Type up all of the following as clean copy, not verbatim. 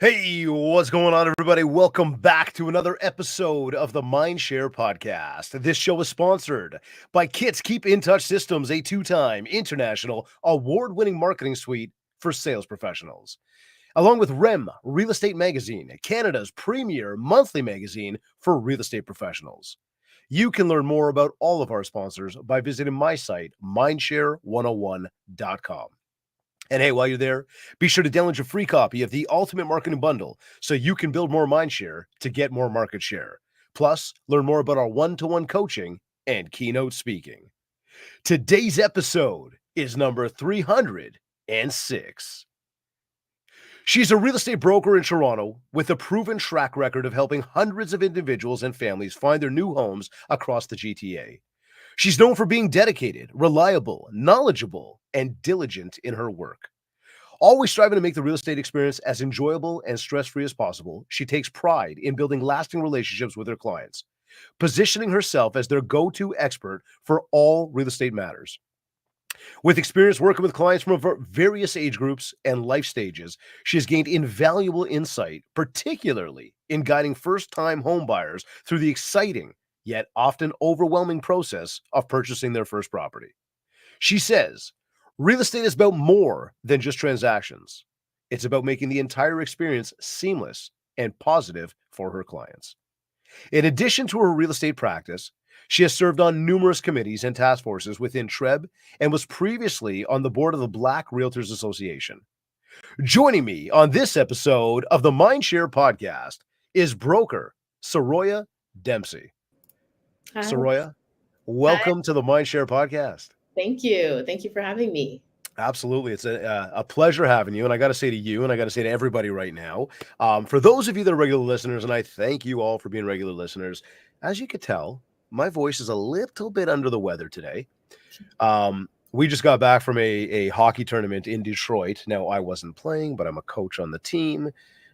Hey, what's going on, everybody? Welcome back to another episode of the MindShare podcast. This show is sponsored by Kits Keep in Touch Systems, a two-time international award-winning marketing suite for sales professionals, along with REM Real Estate Magazine, Canada's premier monthly magazine for real estate professionals. You can learn more about all of our sponsors by visiting my site, mindshare101.com. And hey, while you're there, be sure to download your free copy of the Ultimate Marketing Bundle so you can build more mind share to get more market share. Plus, learn more about our one-to-one coaching and keynote speaking. Today's episode is number 306. She's a real estate broker in Toronto with a proven track record of helping hundreds of individuals and families find their new homes across the GTA. She's known for being dedicated, reliable, knowledgeable, and diligent in her work. Always striving to make the real estate experience as enjoyable and stress-free as possible, she takes pride in building lasting relationships with her clients, positioning herself as their go-to expert for all real estate matters. With experience working with clients from various age groups and life stages, she has gained invaluable insight, particularly in guiding first-time home buyers through the exciting yet often overwhelming process of purchasing their first property. She says, real estate is about more than just transactions. It's about making the entire experience seamless and positive for her clients. In addition to her real estate practice, she has served on numerous committees and task forces within TREB and was previously on the board of the Black Realtors Association. Joining me on this episode of the MindShare podcast is broker Soroya Dempsey. Hi. Soroya, welcome to the MindShare podcast. Thank you. Thank you for having me. Absolutely. It's a pleasure having you. And I got to say to you, and I got to say to everybody right now, for those of you that are regular listeners, and I thank you all for being regular listeners, as you could tell, my voice is a little bit under the weather today. We just got back from a hockey tournament in Detroit. Now, I wasn't playing, but I'm a coach on the team.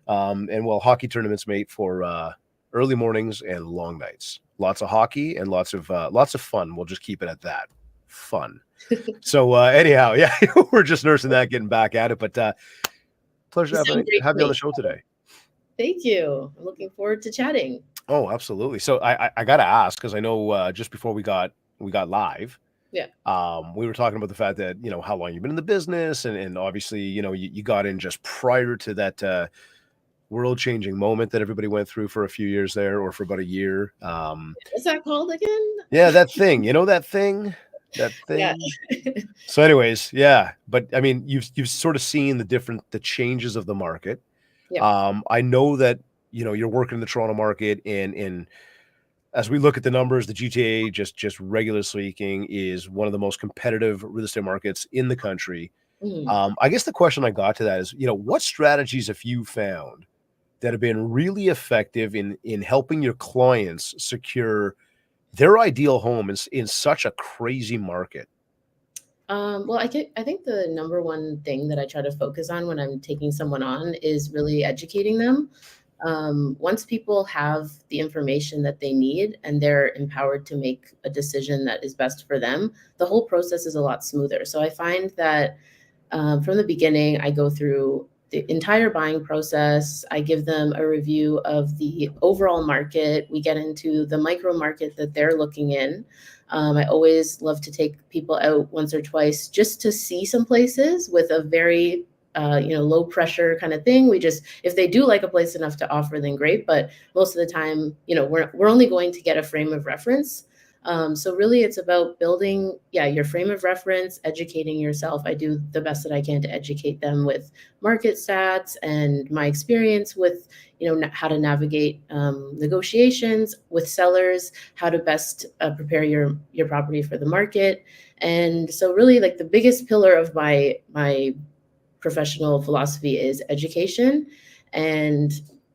And well, hockey tournaments made for early mornings and long nights. Lots of hockey and lots of fun. We'll just keep it at that. Fun. So anyhow, yeah, we're just nursing that, getting back at it. But pleasure having you on the show today. Thank you. I'm looking forward to chatting. Oh, absolutely. So I got to ask, because I know just before we got live, yeah, we were talking about the fact that, how long you've been in the business, and obviously, you got in just prior to that world-changing moment that everybody went through for a few years there, or for about a year. What's that called again? Yeah, that thing. That thing. That thing. Yeah. So anyways, yeah, but I mean, you've sort of seen the changes of the market. Yeah. I know that you're working in the Toronto market, and as we look at the numbers, the GTA, just regularly speaking, is one of the most competitive real estate markets in the country. I guess the question I got to that is, what strategies have you found that have been really effective in helping your clients secure their ideal home in such a crazy market? Well, I think the number one thing that I try to focus on when I'm taking someone on is really educating them. Once people have the information that they need and they're empowered to make a decision that is best for them, the whole process is a lot smoother. So I find that from the beginning, I go through the entire buying process. I give them a review of the overall market. We get into the micro market that they're looking in. I always love to take people out once or twice just to see some places with a very low pressure kind of thing. If they do like a place enough to offer, then great. But most of the time, we're only going to get a frame of reference. So really it's about building, your frame of reference, educating yourself. I do the best that I can to educate them with market stats and my experience with, how to navigate negotiations with sellers, how to best prepare your property for the market. And so really, like, the biggest pillar of my professional philosophy is education. And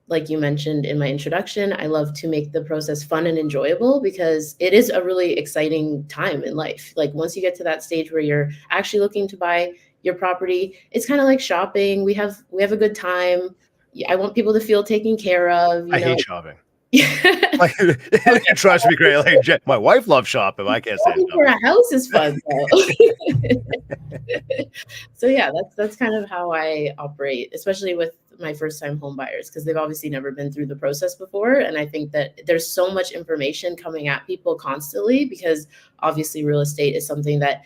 like you mentioned in my introduction, I love to make the process fun and enjoyable, because it is a really exciting time in life. Like, once you get to that stage where you're actually looking to buy your property, it's kind of like shopping. We have a good time. I want people to feel taken care of. I hate shopping. It tries to be great. Like, my wife loves shopping. I can't say it. For a house is fun, though. So yeah, that's kind of how I operate, especially with my first time home buyers because they've obviously never been through the process before. And I think that there's so much information coming at people constantly because obviously real estate is something that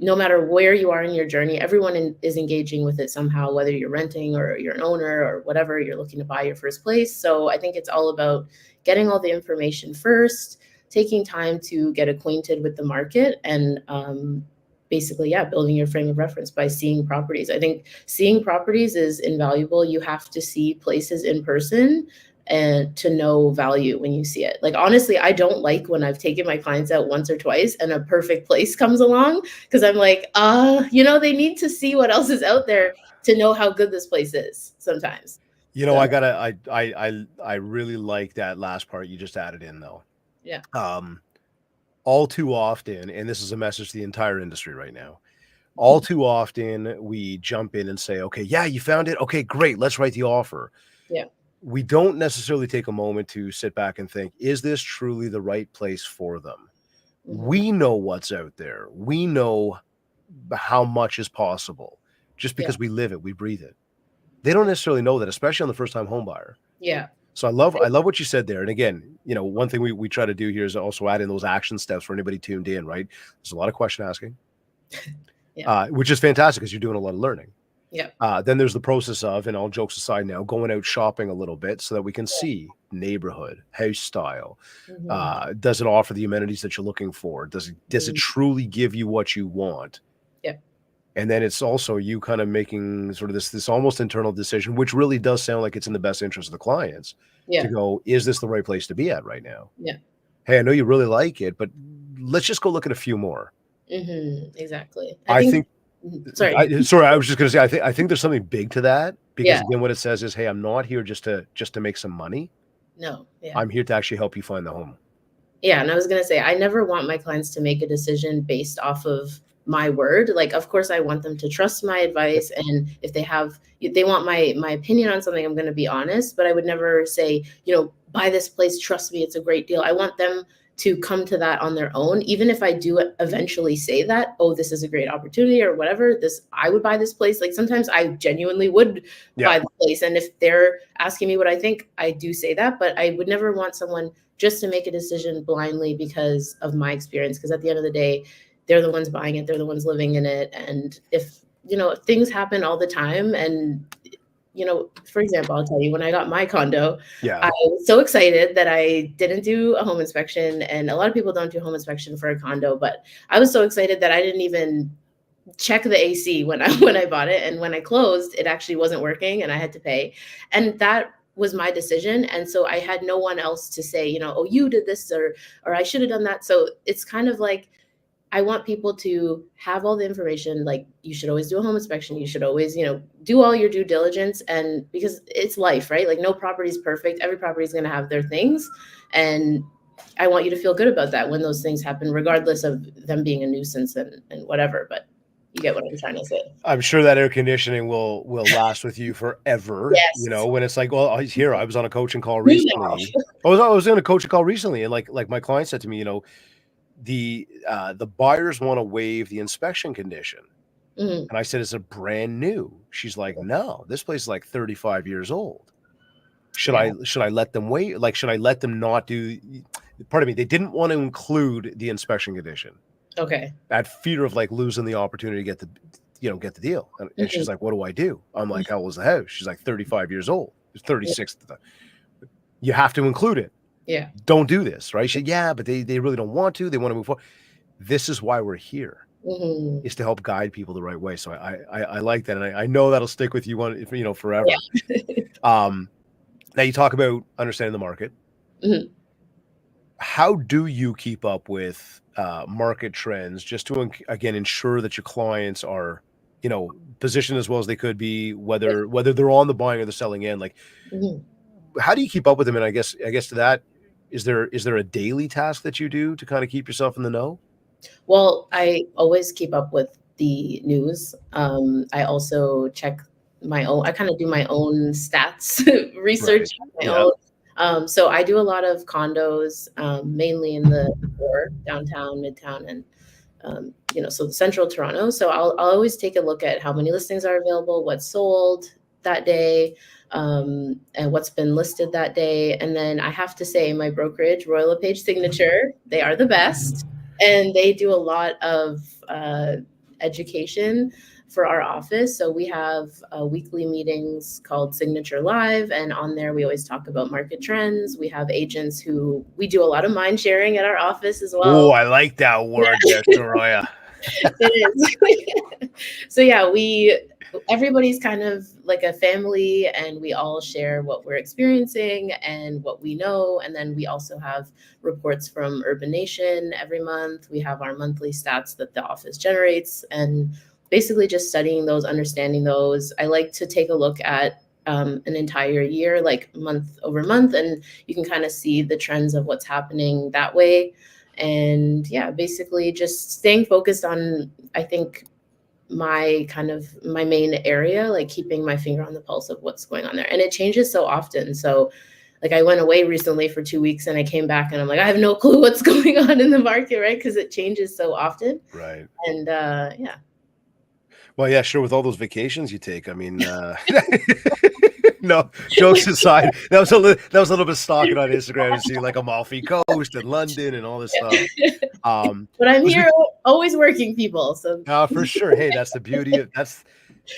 no matter where you are in your journey, everyone is engaging with it somehow, whether you're renting or you're an owner or whatever, you're looking to buy your first place. So I think it's all about getting all the information first, taking time to get acquainted with the market, and basically, yeah, building your frame of reference by seeing properties. I think seeing properties is invaluable. You have to see places in person and to know value when you see it. Like, honestly, I don't like when I've taken my clients out once or twice and a perfect place comes along because I'm like, they need to see what else is out there to know how good this place is sometimes. You know, So, I really like that last part you just added in though. yeah. All too often, and this is a message to the entire industry right now. All too often, we jump in and say, "Okay, yeah, you found it. Okay, great. Let's write the offer." Yeah. We don't necessarily take a moment to sit back and think, "Is this truly the right place for them?" Mhm. We know what's out there. We know how much is possible just Yeah. because we live it, we breathe it. They don't necessarily know that, especially on the first time home buyer. Yeah. So I love what you said there. And again, one thing we try to do here is also add in those action steps for anybody tuned in, right? There's a lot of question asking, Yeah. which is fantastic because you're doing a lot of learning. Yeah. Then there's the process of, and all jokes aside now, going out shopping a little bit so that we can Yeah. see neighborhood, house style. Mhm. Does it offer the amenities that you're looking for? Does it Mhm. truly give you what you want? Yeah. And then it's also you kind of making sort of this almost internal decision, which really does sound like it's in the best interest of the clients to Yeah. go, is this the right place to be at right now? Yeah. Hey, I know you really like it, but let's just go look at a few more. Exactly. I I think think sorry. sorry, I was just gonna say I think there's something big to that because Yeah. again, what it says is, hey, I'm not here just to make some money. No. Yeah. I'm here to actually help you find the home. Yeah, and I was gonna say, I never want my clients to make a decision based off of my word. Like, of course, I want them to trust my Yep. advice, and if they want my opinion on something, I'm gonna be honest. But I would never say, buy this place, trust me, it's a great deal. I want them to come to that on their own, even if I do eventually say that, oh, this is a great opportunity or whatever. I would buy this place. Like sometimes I genuinely would Yeah. buy the place, and if they're asking me what I think, I do say that. But I would never want someone just to make a decision blindly because of my experience. Because at the end of the day, they're the ones buying it, they're the ones living in it. And if things happen all the time, and for example, I'll tell you, when I got my condo, Yeah. I was so excited that I didn't do a home inspection. And a lot of people don't do home inspection for a condo, but I was so excited that I didn't even check the AC when I bought it, and when I closed, it actually wasn't working, and I had to pay, and that was my decision. And so I had no one else to say, oh, you did this, or I should have done that. So it's kind of like I want people to have all the information. Like, you should always do a home inspection. You should always, do all your due diligence, and because it's life, right? Like, no property is perfect. Every property is going to have their things, and I want you to feel good about that when those things happen, regardless of them being a nuisance and whatever. But you get what I'm trying to say. I'm sure that air conditioning will last with you forever. Yes. When it's like, well, he's here. I was on a coaching call You know. recently. I was in a coaching call recently, and like my client said to me, the buyers want to waive the inspection condition. Mhm. And I said, "Is it brand new?" She's like, "No, this place is like 35 years old. Should Yeah. I let them wait? Like, should I let them not do?" Pardon me. They didn't want to include the inspection condition. Okay. That fear of like losing the opportunity to get the deal. And she's Mhm. like, "What do I do?" I'm like, "How old is the house?" She's like, 35 years old. It's 36. You have to include it. Yeah. Don't do this, right? She said, "Yeah, but they really don't want to. They want to move forward." This is why we're here. Mhm. Is to help guide people the right way. So I like that, and I know that'll stick with you forever. Yeah. Now you talk about understanding the market. Mhm. How do you keep up with market trends just to again ensure that your clients are positioned as well as they could be, Yeah. whether they're on the buying or the selling end? Like, Mhm. how do you keep up with them? And I guess to that, is there a daily task that you do to kind of keep yourself in the know? Well, I always keep up with the news. I also check I kind of do my own stats research Right. on my Yeah. own. So I do a lot of condos, mainly in the core, downtown, midtown, and so the central Toronto. So I'll always take a look at how many listings are available, what's sold, that day, and what's been listed that day. And then I have to say, my brokerage, Royal LePage Signature, they are the best, and they do a lot of education for our office. So we have weekly meetings called Signature Live, and on there we always talk about market trends. We have agents who we do a lot of mind sharing at our office as well. Oh, I like that word there, Soroya. It is. So yeah, everybody's kind of like a family, and we all share what we're experiencing and what we know. And then we also have reports from Urban Nation every month. We have our monthly stats that the office generates, and basically just studying those, understanding those. I like to take a look at an entire year, like month over month, and you can kind of see the trends of what's happening that way. And yeah, basically just staying focused on, I think, my main area, like keeping my finger on the pulse of what's going on there. And it changes so often. So like I went away recently for 2 weeks and I came back and I'm like, I have no clue what's going on in the market, right? Because it changes so often. Right. And yeah. Well, yeah, sure. With all those vacations you take, I mean, no, jokes aside, that was a little bit stalking on Instagram to see like Amalfi Coast and London and all this stuff. But I'm here always working, people. So for sure. Hey, that's the beauty of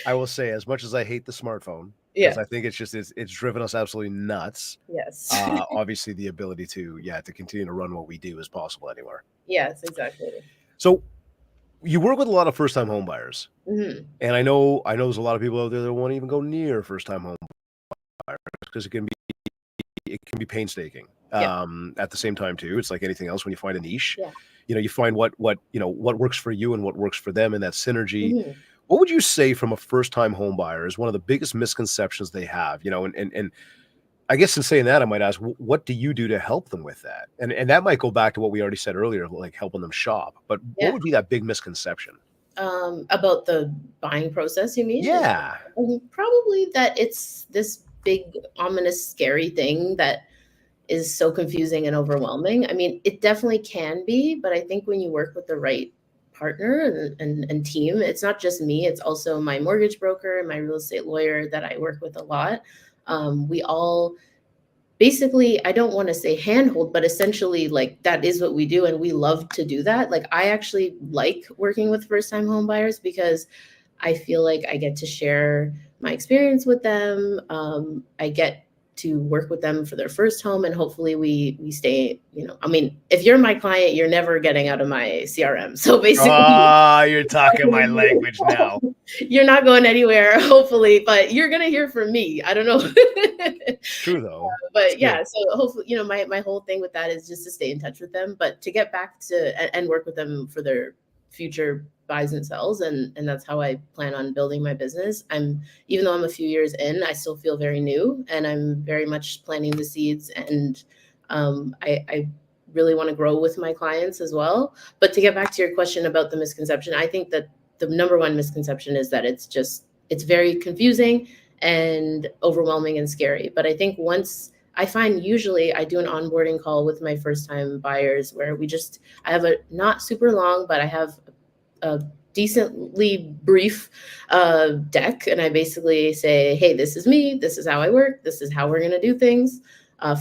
I will say, as much as I hate the smartphone, because yeah. I think it's driven us absolutely nuts. Yes. Obviously, the ability to continue to run what we do is possible anywhere. Yes, exactly. So you work with a lot of first-time home buyers. Mm-hmm. And I know there's a lot of people out there that won't even go near first-time home buyers because it can be painstaking. Yeah. At the same time too, it's like anything else when you find a niche. Yeah. You find what works for you and what works for them, and that synergy. Mm-hmm. What would you say from a first-time home buyer is one of the biggest misconceptions they have? And I guess in saying that, I might ask, what do you do to help them with that? And that might go back to what we already said earlier, like helping them shop. But what would be that big misconception? About the buying process, you mean? Yeah. Probably that it's this big, ominous, scary thing that is so confusing and overwhelming. I mean, it definitely can be, but I think when you work with the right partner and team, it's not just me, it's also my mortgage broker and my real estate lawyer that I work with a lot. We all basically, I don't want to say handhold, but essentially like that is what we do. And we love to do that. Like I actually like working with first time home buyers because I feel like I get to share my experience with them. I get to work with them for their first home, and hopefully we stay. I mean, if you're my client, you're never getting out of my CRM. So basically, you're talking my language now. You're not going anywhere, hopefully, but you're gonna hear from me. I don't know. True though. But yeah, so hopefully, my whole thing with that is just to stay in touch with them, but to get back to and work with them for their future buys and sells, and that's how I plan on building my business. Even though I'm a few years in, I still feel very new, and I'm very much planting the seeds, and I really want to grow with my clients as well. But to get back to your question about the misconception, I think that the number one misconception is that it's very confusing and overwhelming and scary. But I think usually I do an onboarding call with my first time buyers where I have a not super long, but I have a decently brief deck. And I basically say, hey, this is me. This is how I work. This is how we're going to do things.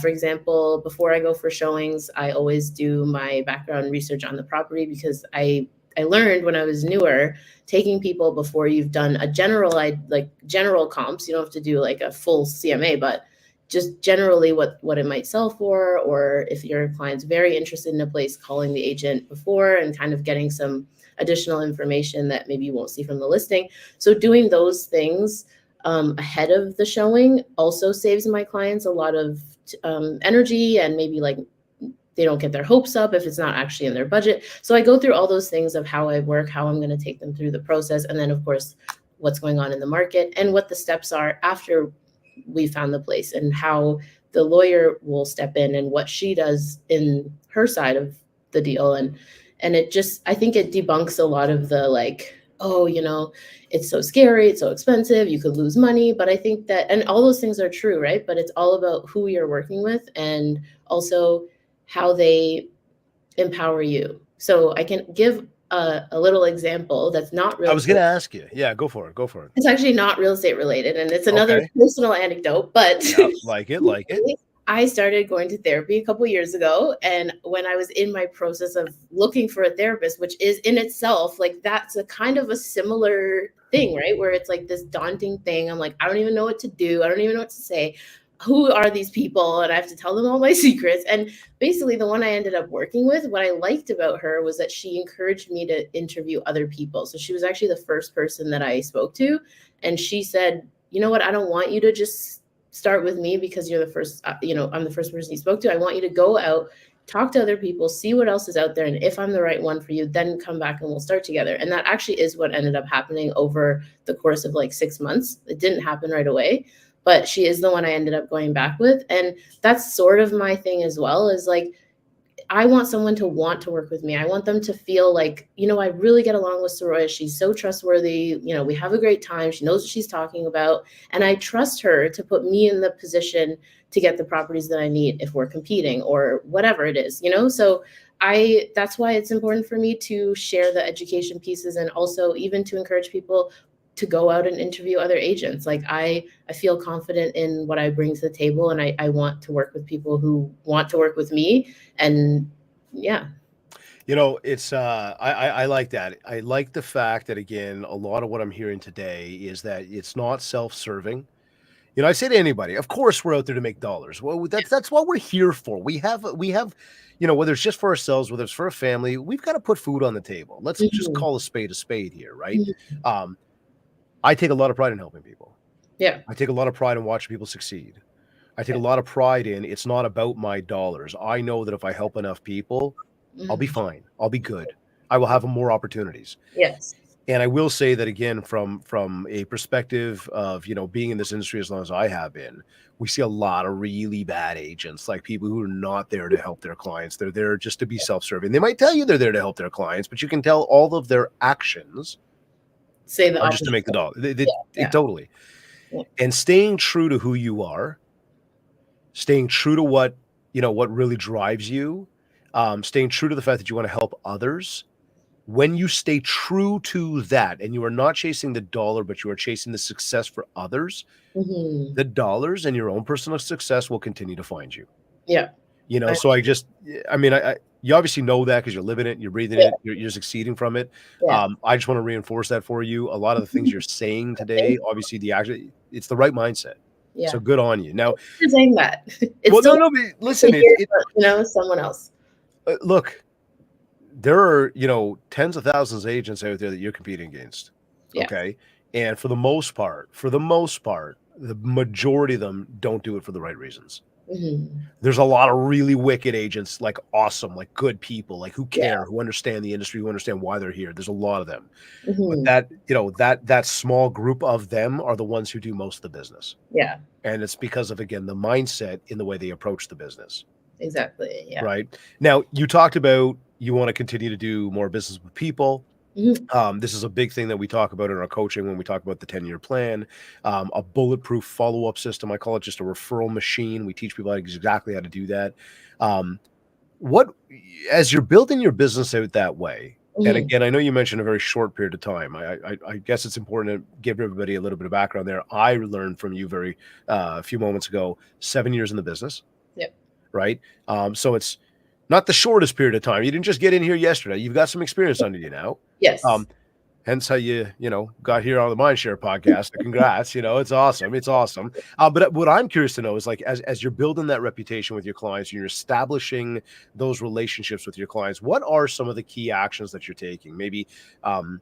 For example, before I go for showings, I always do my background research on the property because I learned when I was newer, taking people before you've done a general comps, you don't have to do like a full CMA, but just generally what it might sell for, or if your client's very interested in a place, calling the agent before and kind of getting some additional information that maybe you won't see from the listing. So doing those things ahead of the showing also saves my clients a lot of energy, and maybe like they don't get their hopes up if it's not actually in their budget. So I go through all those things of how I work, how I'm going to take them through the process, and then of course what's going on in the market and what the steps are after we found the place, and how the lawyer will step in and what she does in her side of the deal. And I think it debunks a lot of the like, oh, it's so scary, it's so expensive, you could lose money. But I think that, and all those things are true, right? But it's all about who you're working with and also how they empower you. So I can give a little example that's not I real was estate. gonna ask you. Yeah, go for it. Go for it. It's actually not real estate related, and it's another Okay. personal anecdote, but Yeah, like it, like it. I started going to therapy a couple years ago, and when I was in my process of looking for a therapist, which is in itself like that's a kind of a similar thing, right? Where it's like this daunting thing. I'm like, I don't even know what to do. I don't even know what to say. Who are these people? And I have to tell them all my secrets. And basically, the one I ended up working with, what I liked about her was that she encouraged me to interview other people. So she was actually the first person that I spoke to. And she said, you know what? I don't want you to just start with me because you're the first, I'm the first person you spoke to. I want you to go out, talk to other people, see what else is out there. And if I'm the right one for you, then come back and we'll start together. And that actually is what ended up happening over the course of like 6 months. It didn't happen right away, but she is the one I ended up going back with. And that's sort of my thing as well, is like, I want someone to want to work with me. I want them to feel like, I really get along with Soroya. She's so trustworthy. We have a great time. She knows what she's talking about. And I trust her to put me in the position to get the properties that I need if we're competing or whatever it is, So that's why it's important for me to share the education pieces and also even to encourage people to go out and interview other agents. Like I feel confident in what I bring to the table, and I want to work with people who want to work with me. And yeah. It's I like that. I like the fact that again, a lot of what I'm hearing today is that it's not self-serving. I say to anybody, of course we're out there to make dollars. Well, that's what we're here for. We have, whether it's just for ourselves, whether it's for a family, we've got to put food on the table. Let's just Mhm. call a spade here, right? Mhm. Um, I take a lot of pride in helping people. Yeah. I take a lot of pride in watching people succeed. I take a Yeah. lot of pride in it's not about my dollars. I know that if I help enough people, I'll be Mhm. fine. I'll be good. I will have more opportunities. Yes. And I will say that again, from a perspective of being in this industry as long as I have been, we see a lot of really bad agents, like people who are not there to help their clients. They're there just to be self-serving. They might tell you they're there to help their clients, but you can tell all of their actions Say the are just to opposite. make the dollar. Yeah. It Yeah. totally. Yeah. And staying true to who you are, staying true to what really drives you, staying true to the fact that you want to help others. When you stay true to that and you are not chasing the dollar, but you are chasing the success for others, Mhm. the dollars and your own personal success will continue to find you. Yeah. I So I mean, you obviously know that because you're living it, you're breathing Yeah. it, you're succeeding from it. Yeah. I just want to reinforce that for you. A lot of the things you're saying Thank today, obviously, it's the right mindset. Yeah. So good on you. Now, For saying that. It's well, no, still no, but to listen, hear from, someone else. look, there are, tens of thousands of agents out there that you're competing against. Yeah. Okay. And for the most part, the majority of them don't do it for the right reasons. Mhm. There's a lot of really wicked agents, like awesome, like good people, like who Yeah. care, who understand the industry, who understand why they're here. There's a lot of them. But Mhm. that small group of them are the ones who do most of the business. Yeah. And it's because of, again, the mindset in the way they approach the business. Exactly. Yeah. Right. Now, you talked about you want to continue to do more business with people. Mhm. This is a big thing that we talk about in our coaching when we talk about the 10-year plan, a bulletproof follow-up system. I call it just a referral machine. We teach people exactly how to do that. Um, what, as you're building your business out that way, and Mhm. again, I know you mentioned a very short period of time. I guess it's important to give everybody a little bit of background there. I learned from you a few moments ago, 7 years in the business, Yep. right? So it's not the shortest period of time. You didn't just get in here yesterday. You've got some experience under you now. Yes. Um, hence how you got here on the MindShare podcast. Congrats. It's awesome. It's awesome. But what I'm curious to know is like as you're building that reputation with your clients, and you're establishing those relationships with your clients, what are some of the key actions that you're taking? Maybe some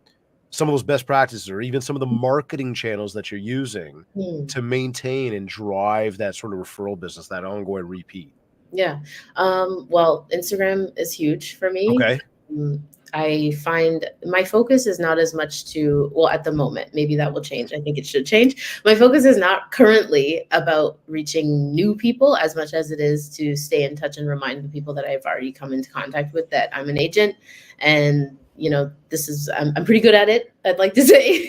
of those best practices or even some of the marketing channels that you're using Mm. to maintain and drive that sort of referral business, that ongoing repeat. Yeah. Well, Instagram is huge for me. Okay. Mm, I find my focus is not as much well, at the moment, maybe that will change. I think it should change. My focus is not currently about reaching new people as much as it is to stay in touch and remind the people that I've already come into contact with that I'm an agent. And, I'm pretty good at it, I'd like to say.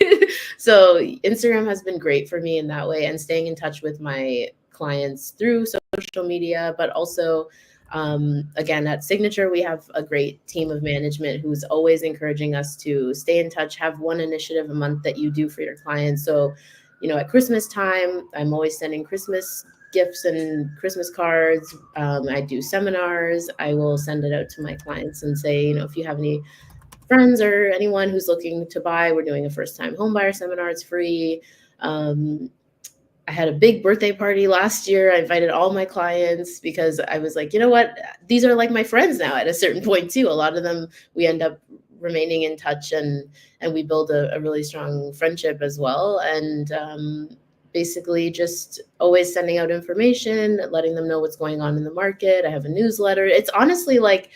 So Instagram has been great for me in that way, and staying in touch with my clients through social media, but also Again, at Signature, we have a great team of management who's always encouraging us to stay in touch, have one initiative a month that you do for your clients. So, at Christmas time, I'm always sending Christmas gifts and Christmas cards. I do seminars. I will send it out to my clients and say, if you have any friends or anyone who's looking to buy, we're doing a first-time home buyer seminar. It's free. I had a big birthday party last year. I invited all my clients because I was like, you know what? These are like my friends now at a certain point too. A lot of them, we end up remaining in touch and we build a really strong friendship as well. And basically just always sending out information, letting them know what's going on in the market. I have a newsletter. It's honestly like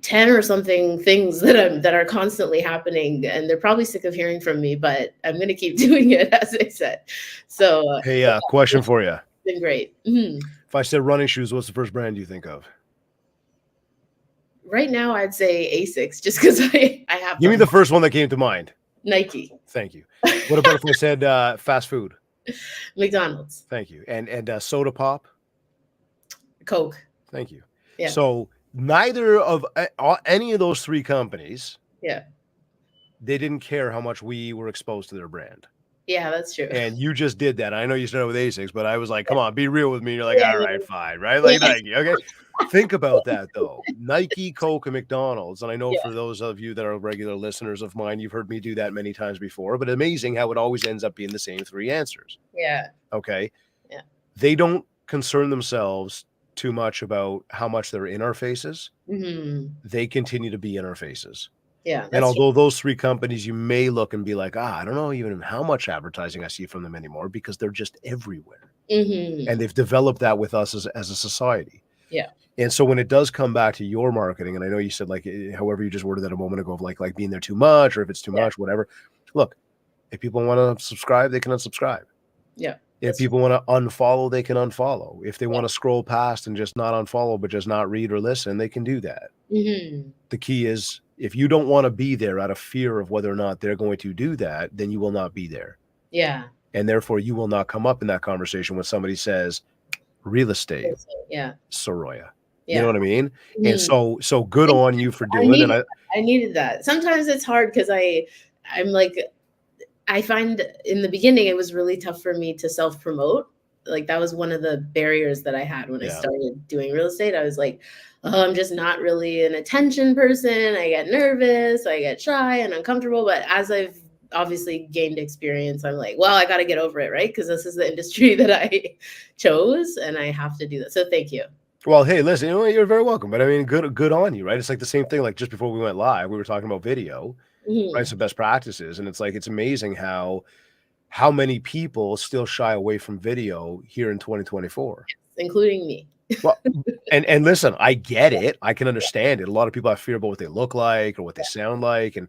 10 or something things that are constantly happening, and they're probably sick of hearing from me, but I'm going to keep doing it, as I said. So Hey, question for you. It's been great. Mm-hmm. If I said running shoes, what's the first brand you think of? Right now, I'd say Asics, just because I have. Give me the first one that came to mind. Nike. Thank you. What about if I said fast food? McDonald's. Thank you. And soda pop? Coke. Thank you. Yeah. So neither of any of those three companies, they didn't care how much we were exposed to their brand. Yeah, that's true. And you just did that. I know you started with Asics, but I was like, come on, be real with me. You're like, all right, fine, right? Like Nike. Okay. Think about that though. Nike, Coke, and McDonald's. And I know for those of you that are regular listeners of mine, you've heard me do that many times before, but amazing how it always ends up being the same three answers. Yeah. Okay. Yeah. They don't concern themselves too much about how much they're in our faces. Mm-hmm. They continue to be in our faces. Yeah. And although those three companies, you may look and be like, I don't know even how much advertising I see from them anymore, because they're just everywhere. Mm-hmm. And they've developed that with us as a society. Yeah. And so when it does come back to your marketing, and I know you said, like, however you just worded that a moment ago, of like being there too much, or if it's too much, whatever. Look, if people want to subscribe, they can unsubscribe. Yeah. If people want to unfollow, they can unfollow. If they want to scroll past and just not unfollow, but just not read or listen, they can do that. Mm-hmm. The key is, if you don't want to be there out of fear of whether or not they're going to do that, then you will not be there. Yeah. And therefore, you will not come up in that conversation when somebody says, real estate, Soroya. You know what I mean? Mm-hmm. And so good on you for doing it. I needed that. Sometimes it's hard because I'm like, I find in the beginning, it was really tough for me to self-promote. Like that was one of the barriers that I had when I started doing real estate. I was like, oh, I'm just not really an attention person. I get nervous, I get shy and uncomfortable. But as I've obviously gained experience, I'm like, well, I got to get over it, right? Because this is the industry that I chose and I have to do that. So thank you. Well, hey, listen, you're very welcome. But I mean, good on you, right? It's like the same thing. Like just before we went live, we were talking about video, right? Some best practices. And it's like, it's amazing how many people still shy away from video here in 2024, including me. Well, and listen, I get it. I can understand it. A lot of people have fear about what they look like or what they sound like. And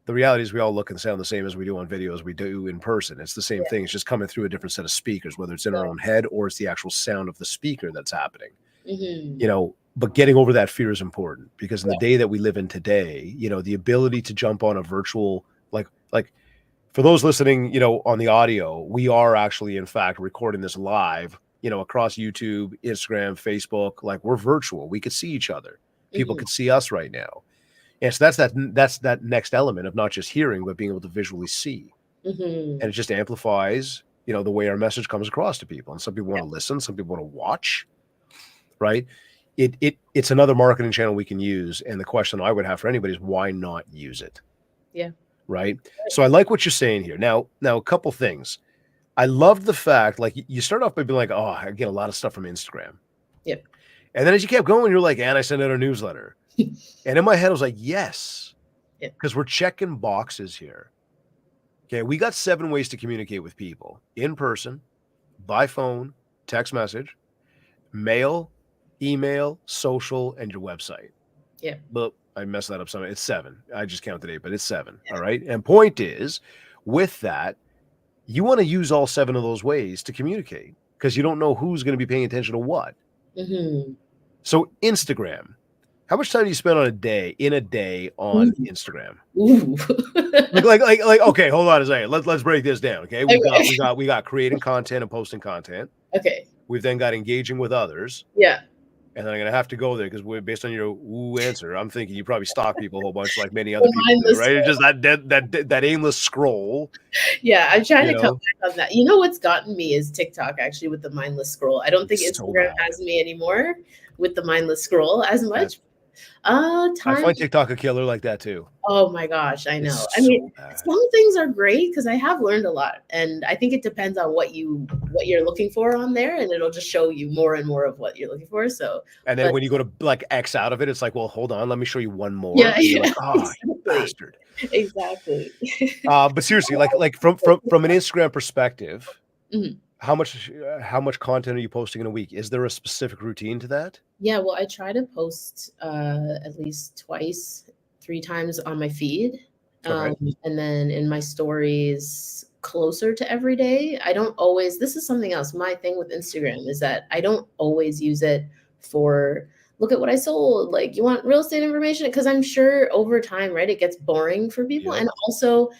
the reality is we all look and sound the same as we do on video as we do in person. It's the same thing. It's just coming through a different set of speakers, whether it's in our own head or it's the actual sound of the speaker that's happening. Mm-hmm. But getting over that fear is important, because in the day that we live in today, the ability to jump on a virtual, like for those listening, on the audio, we are actually, in fact, recording this live, across YouTube, Instagram, Facebook. Like, we're virtual. We could see each other. People could see us right now. And so that's that next element of not just hearing, but being able to visually see. And it just amplifies, the way our message comes across to people. And some people want to listen. Some people want to watch, right? It's another marketing channel we can use. And the question I would have for anybody is, why not use it? Yeah. Right. So I like what you're saying here. Now, a couple things. I love the fact, like, you start off by being like, oh, I get a lot of stuff from Instagram. Yep. And then as you kept going, you're like, and I send out a newsletter. And in my head, I was like, yes, because we're checking boxes here. Okay. We got 7 ways to communicate with people: in person, by phone, text message, mail, email, social, and your website. Yeah. But I messed that up somewhere. It's 7. I just counted 8, but it's 7. All right. And point is, with that, you want to use all 7 of those ways to communicate, because you don't know who's going to be paying attention to what. So Instagram, how much time do you spend in a day on Instagram? like, okay, hold on a second. Let's break this down. Okay. We got creating content and posting content. Okay. We've then got engaging with others. Yeah. And then I'm gonna have to go there because based on your ooh answer, I'm thinking you probably stalk people a whole bunch like many other The people do, mindless right? It's scroll. just that aimless scroll, Yeah, I'm trying you to cut know? back on that. You know what's gotten me is TikTok actually with the mindless scroll. I don't think It's so Instagram bad. has me anymore with the mindless scroll as That much. I Time. find TikTok a killer like that too. Oh my gosh, I know. I It's mean, so bad. some things are great because I have learned a lot, and I think it depends on what you're looking for on there, and it'll just show you more and more of what you're looking for. So, And then but when you go to like X out of it, it's like, well, hold on, let me show you one more. yeah, And you're like, yeah, oh, you exactly, bastard. exactly. But seriously, like from an Instagram perspective, Mhm. how much content are you posting in a week? Is there a specific routine to that? Yeah, well, I try to post at least twice, 3 times on my feed, Okay. and then in my stories closer to every day. I don't always. This is something else. My thing with Instagram is that I don't always use it for look at what I sold. Like, you want real estate information? Because I'm sure over time, right, it gets boring for people, Yep. and also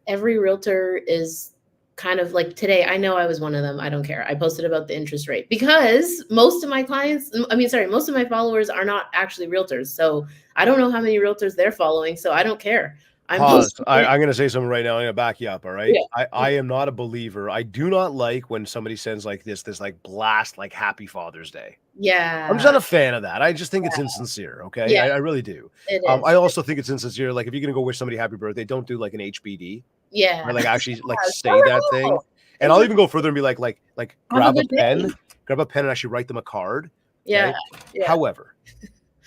every realtor is kind of like today. I know I was one of them. I don't care. I posted about the interest rate because most of my clients, I mean, sorry, most of my followers are not actually realtors. So I don't know how many realtors they're following. So I don't care. I'm Pause. posting it. I'm gonna say something right now. I'm gonna back you up. All right. Yeah. I am not a believer. I do not like when somebody sends like this like blast like Happy Father's Day. I'm just Yeah. not a fan of that. I just think it's insincere. Okay. Yeah. I really do. It I is. also think it's insincere. Like if you're gonna go wish somebody happy birthday, don't do like an HBD. Yeah. Right? Like actually like Spell say it that thing. out. And I'll Exactly. even go further and be like Have a good day. grab a pen and actually write them a card. Yeah. Okay. Yeah. However,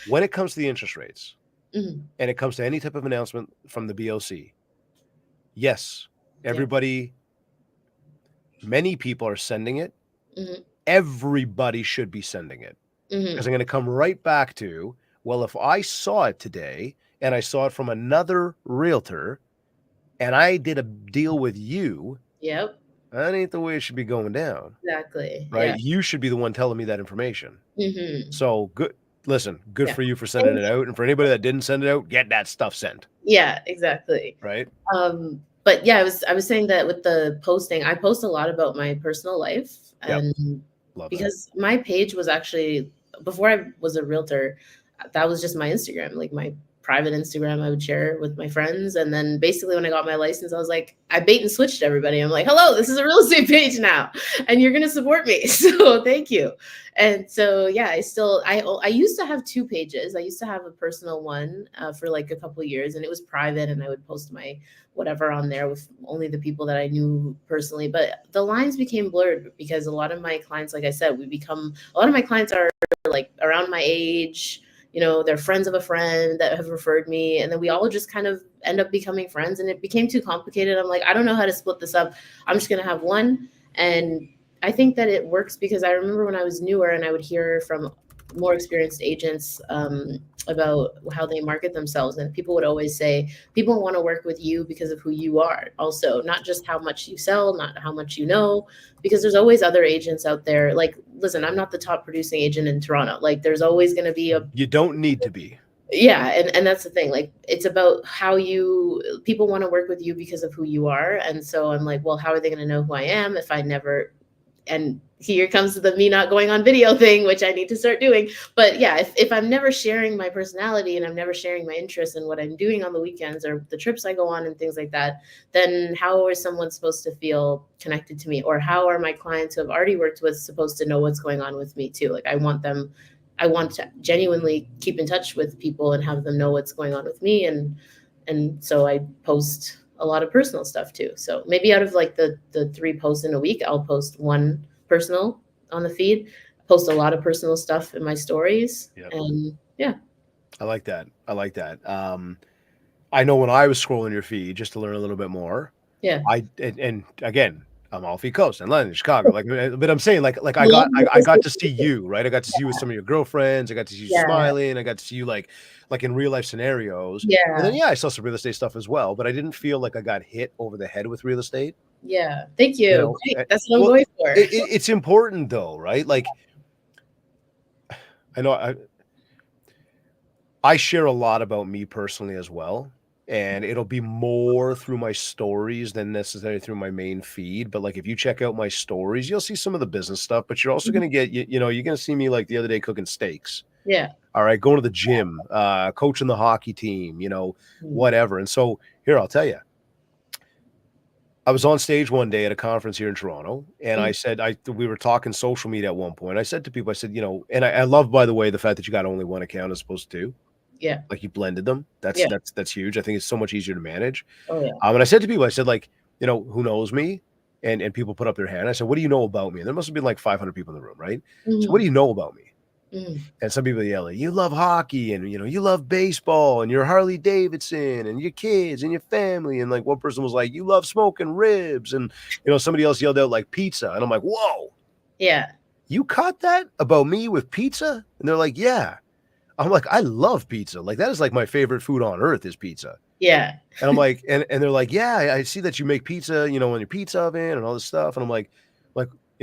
when it comes to the interest rates Mhm. and it comes to any type of announcement from the BOC, yes, Yeah. everybody, many people are sending it. Mhm. Everybody should be sending it because I'm Mhm. going to come right back to, well, if I saw it today and I saw it from another realtor and I did a deal with you, Yep. that ain't the way it should be going down, Exactly. right? Yeah. You should be the one telling me that information. Mhm. So good. Listen, good Yeah. for you for sending it out. And for anybody that didn't send it out, get that stuff sent, Yeah, exactly. right? But yeah, I was saying that with the posting, I post a lot about my personal life, Yep. and Love that. because my page was actually before I was a realtor, that was just my Instagram, like my private Instagram I would share with my friends. And then basically when I got my license, I was like, I bait and switched everybody. I'm like, hello, this is a real estate page now, and you're gonna support me. So thank you. And so yeah, I used to have 2 pages. I used to have a personal one for like a couple of years, and it was private, and I would post my whatever on there with only the people that I knew personally. But the lines became blurred because a lot of my clients, like I said, a lot of my clients are like around my age. They're friends of a friend that have referred me. And then we all just kind of end up becoming friends. And it became too complicated. I'm like, I don't know how to split this up. I'm just going to have one. And I think that it works because I remember when I was newer and I would hear from more experienced agents about how they market themselves. And people would always say, people want to work with you because of who you are. Also, not just how much you sell, not how much you know, because there's always other agents out there. Like, listen, I'm not the top producing agent in Toronto. Like, there's always going to be a You don't need to be. yeah, and that's the thing. Like, it's about how people want to work with you because of who you are. And so I'm like, well, how are they going to know who I am if I never and here comes the me not going on video thing, which I need to start doing. But yeah, if I'm never sharing my personality and I'm never sharing my interests and what I'm doing on the weekends or the trips I go on and things like that, then how is someone supposed to feel connected to me? Or how are my clients who I've already worked with supposed to know what's going on with me too? Like, I want to genuinely keep in touch with people and have them know what's going on with me. And so I post a lot of personal stuff too. So maybe out of like the 3 posts in a week, I'll post one personal on the feed, post a lot of personal stuff in my stories. Yep. And yeah. I like that. I like that. I know when I was scrolling your feed just to learn a little bit more, Yeah. and again, I'm all East Coast and London, Chicago. Like, but I'm saying like I love I got to see this. you, right? I got to see you with some of your girlfriends. I got to see you Yeah. smiling. I got to see you like in real life scenarios. And then Yeah. yeah, I saw some real estate stuff as well, but I didn't feel like I got hit over the head with real estate. Yeah. Thank You you. know, Great. That's what I'm well, going for. it's important though, right? Like I know I share a lot about me personally as well. and it'll be more through my stories than necessarily through my main feed. But like if you check out my stories, you'll see some of the business stuff, but you're also Mhm. going to get, you're going to see me like the other day cooking steaks. Yeah. All right. Going to the gym, coaching the hockey team, Mm. whatever. And so here, I'll tell you, I was on stage one day at a conference here in Toronto, and I Mhm. said, we were talking social media at one point. I said to people, I said, and I love, by the way, the fact that you got only one account as opposed to two. Yeah. Like you blended them. That's Yeah. that's that's huge. I think it's so much easier to manage. Oh, yeah. And I said to people, I said, like, who knows me? And people put up their hand. I said, what do you know about me? And there must have been like 500 people in the room, right? So what do Mhm. you know about me? Mhm. And some people yell, you love hockey, and you love baseball, and you're Harley Davidson, and your kids and your family. And like one person was like, you love smoking ribs, and somebody else yelled out like pizza. And I'm like, whoa, Yeah. you caught that about me with pizza? And they're like, yeah. I'm like, I love pizza. Like that is like my favorite food on earth is pizza. Yeah. And I'm like, and they're like, yeah, I see that you make pizza, in your pizza oven and all this stuff. And I'm like,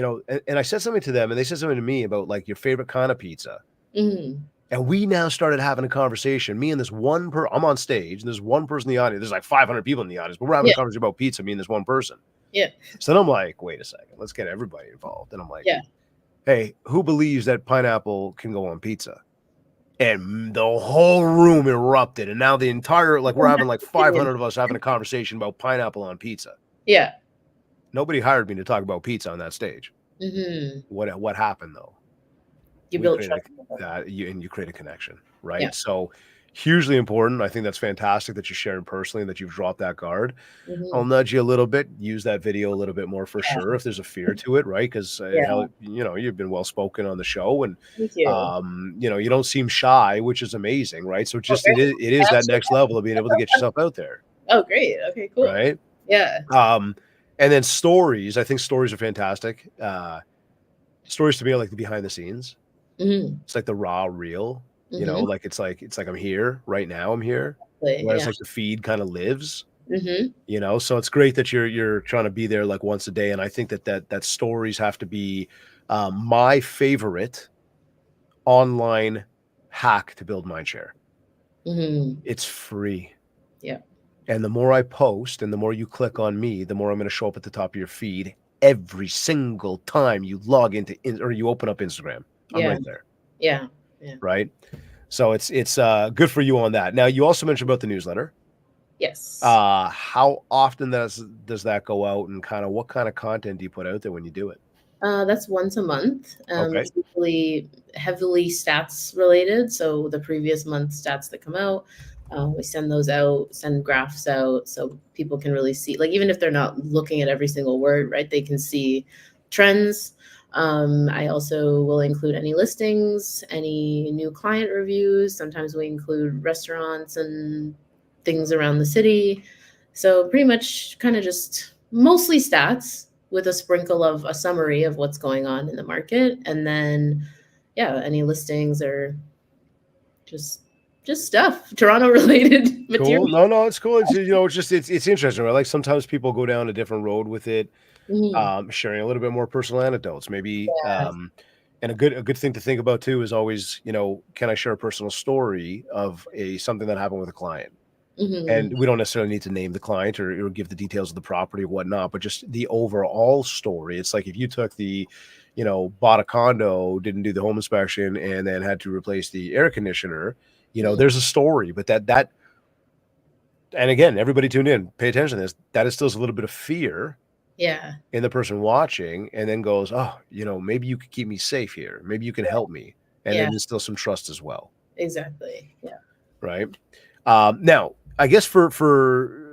and I said something to them, and they said something to me about like your favorite kind of pizza. Mhm. And we now started having a conversation. Me and this I'm on stage, and there's one person in the audience. There's like 500 people in the audience, but we're having Yeah. a conversation about pizza. Me and this one person. Yeah. So then I'm like, wait a second, let's get everybody involved. And I'm like, Yeah. hey, who believes that pineapple can go on pizza? And the whole room erupted. And now the entire, like, we're having like Opinion. 500 of us having a conversation about pineapple on pizza. Yeah. Nobody hired me to talk about pizza on that stage. Mhm. What happened though? You We built created trust with them. you create a connection, Yeah. right? So hugely important. I think that's fantastic that you're sharing personally and that you've dropped that guard. I'll Mhm. nudge you a little bit, use that video a little bit more for Yeah. sure if there's a fear to it, right? Because Yeah. hell, you've been well spoken on the show, and Thank you. you don't seem shy, which is amazing, right? So Oh, just great. it is I that actually next level of being able to get yourself out there, Oh, great. Okay, cool. right? Yeah. Um, and then stories, I think stories are fantastic. Stories to me are like the behind the scenes. Mhm. It's like the raw real, Mhm. like it's like I'm here right now. I'm here. Whereas Yeah. like the feed kind of lives, Mhm. so it's great that you're trying to be there like once a day. And I think that stories have to be my favorite online hack to build mindshare. Mhm. It's free. Yeah. And the more I post and the more you click on me, the more I'm going to show up at the top of your feed every single time you log into or you open up Instagram. I'm Yeah. right there. Yeah. Yeah. Right. So it's good for you on that. Now you also mentioned about the newsletter. Yes. How often does that go out, and kind of what kind of content do you put out there when you do it? That's once a month. Okay. It's usually heavily stats related. So the previous month stats that come out, we send those out, send graphs out so people can really see, like, even if they're not looking at every single word, right? They can see trends. I also will include any listings, any new client reviews. Sometimes we include restaurants and things around the city. So pretty much kind of just mostly stats with a sprinkle of a summary of what's going on in the market. And then, yeah, any listings or just stuff, Toronto related Cool. material. No, it's cool. It's just it's interesting, right? Like sometimes people go down a different road with it, Mhm. sharing a little bit more personal anecdotes, maybe. Yeah. And a good thing to think about too is always, can I share a personal story of something that happened with a client? Mhm. And we don't necessarily need to name the client or give the details of the property or whatnot, but just the overall story. It's like if you took bought a condo, didn't do the home inspection, and then had to replace the air conditioner. Mhm. There's a story, but that and again, everybody tuned in, pay attention to this. That instills a little bit of fear Yeah. in the person watching, and then goes, oh, maybe you could keep me safe here. Maybe you can help me, and Yeah. then instill some trust as well, Exactly. Yeah. right? Now, I guess for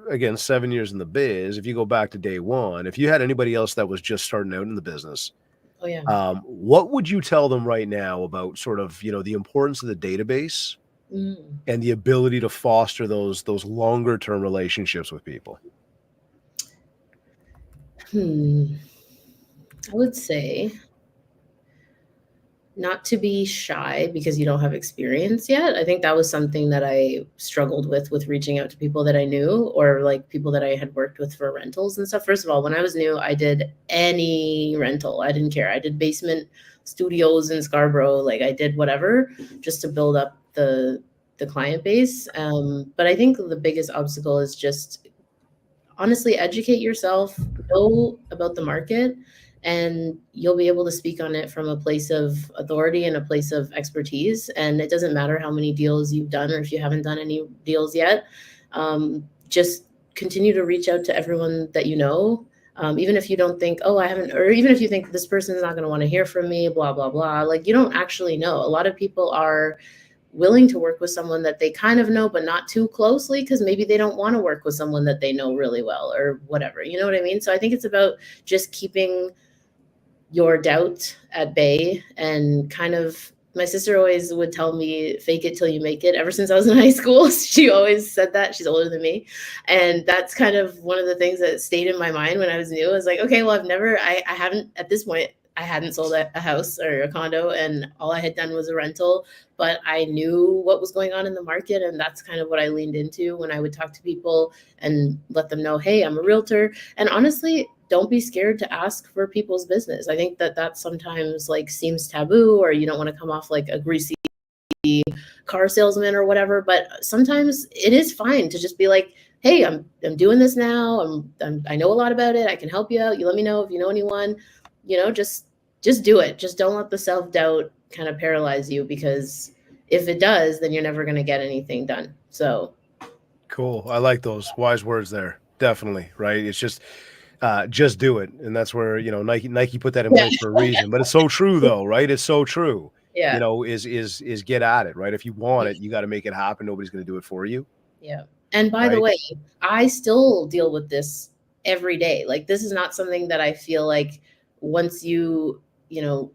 again 7 years in the biz, if you go back to day one, if you had anybody else that was just starting out in the business, Oh yeah. what would you tell them right now about sort of the importance of the database Mm. and the ability to foster those longer term relationships with people? Hmm. I would say not to be shy because you don't have experience yet. I think that was something that I struggled with reaching out to people that I knew or like people that I had worked with for rentals and stuff. First of all, when I was new, I did any rental. I didn't care. I did basement studios in Scarborough. Like I did whatever just to build up the client base. But I think the biggest obstacle is just honestly educate yourself, know about the market, and you'll be able to speak on it from a place of authority and a place of expertise. And it doesn't matter how many deals you've done or if you haven't done any deals yet. Just continue to reach out to everyone that you know. Even if you don't think, oh, I haven't, or even if you think this person's not going to want to hear from me, blah, blah, blah. Like, you don't actually know. A lot of people are willing to work with someone that they kind of know, but not too closely, because maybe they don't want to work with someone that they know really well or whatever. You know what I mean? So I think it's about just keeping your doubt at bay and kind of, my sister always would tell me, fake it till you make it. Ever since I was in high school, she always said that. She's older than me. And that's kind of one of the things that stayed in my mind when I was new. I was like, okay, well, I haven't, at this point, I hadn't sold a house or a condo, and all I had done was a rental, but I knew what was going on in the market. And that's kind of what I leaned into when I would talk to people and let them know, hey, I'm a realtor. And honestly, don't be scared to ask for people's business. I think that sometimes like seems taboo, or you don't want to come off like a greasy car salesman or whatever. But sometimes it is fine to just be like, hey, I'm doing this now. I know a lot about it. I can help you out. You let me know if you know anyone. Just do it. Just don't let the self-doubt kind of paralyze you, because if it does, then you're never going to get anything done. So Cool. I like those wise words there. Definitely. Right. It's just do it. And that's where, Nike put that in yeah, place for a reason, but it's so true though, right? It's so true. yeah, Is get at it, right? If you want it, you got to make it happen. Nobody's going to do it for you. yeah. And by the Right. way, I still deal with this every day. Like, this is not something that I feel like once you know,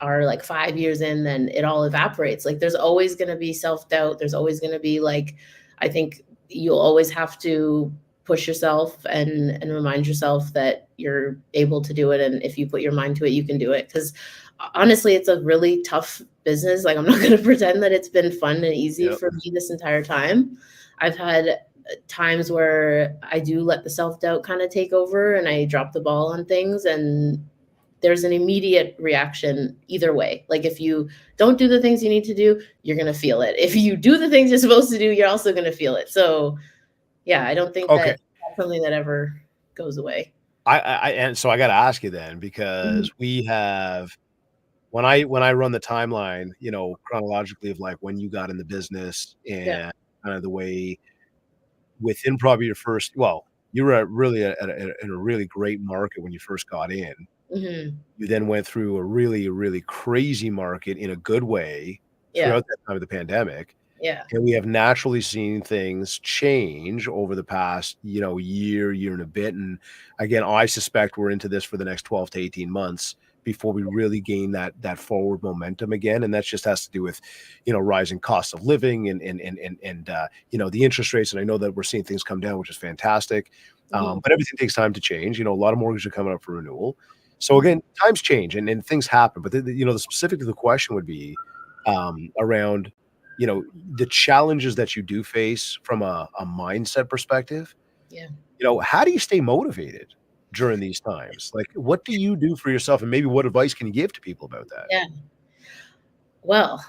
are like 5 years in, then it all evaporates. Like, there's always going to be self-doubt. There's always going to be like, I think you'll always have to push yourself and remind yourself that you're able to do it. And if you put your mind to it, you can do it. Because honestly, it's a really tough business. Like, I'm not going to pretend that it's been fun and easy Yep. for me this entire time. I've had times where I do let the self-doubt kind of take over and I drop the ball on things, and there's an immediate reaction either way. Like, if you don't do the things you need to do, you're going to feel it. If you do the things you're supposed to do, you're also going to feel it. So yeah, I don't think Okay. that's something that ever goes away. And so I got to ask you then, Mhm. because we have, when I run the timeline, chronologically of like when you got in the business Yeah. and kind of the way within probably your first, well, you were in a really great market when you first got in. Hmm. You then went through a really, really crazy market in a good way Yeah. throughout that time of the pandemic. Yeah. And we have naturally seen things change over the past, year and a bit. And again, I suspect we're into this for the next 12 to 18 months before we really gain that forward momentum again. And that just has to do with, rising costs of living and the interest rates. And I know that we're seeing things come down, which is fantastic. Hmm. But everything takes time to change. A lot of mortgages are coming up for renewal. So Hmm. again, times change and things happen. But the specific to the question would be around the challenges that you do face from a mindset perspective. Yeah. How do you stay motivated during these times? Like, what do you do for yourself? And maybe what advice can you give to people about that? Yeah. Well,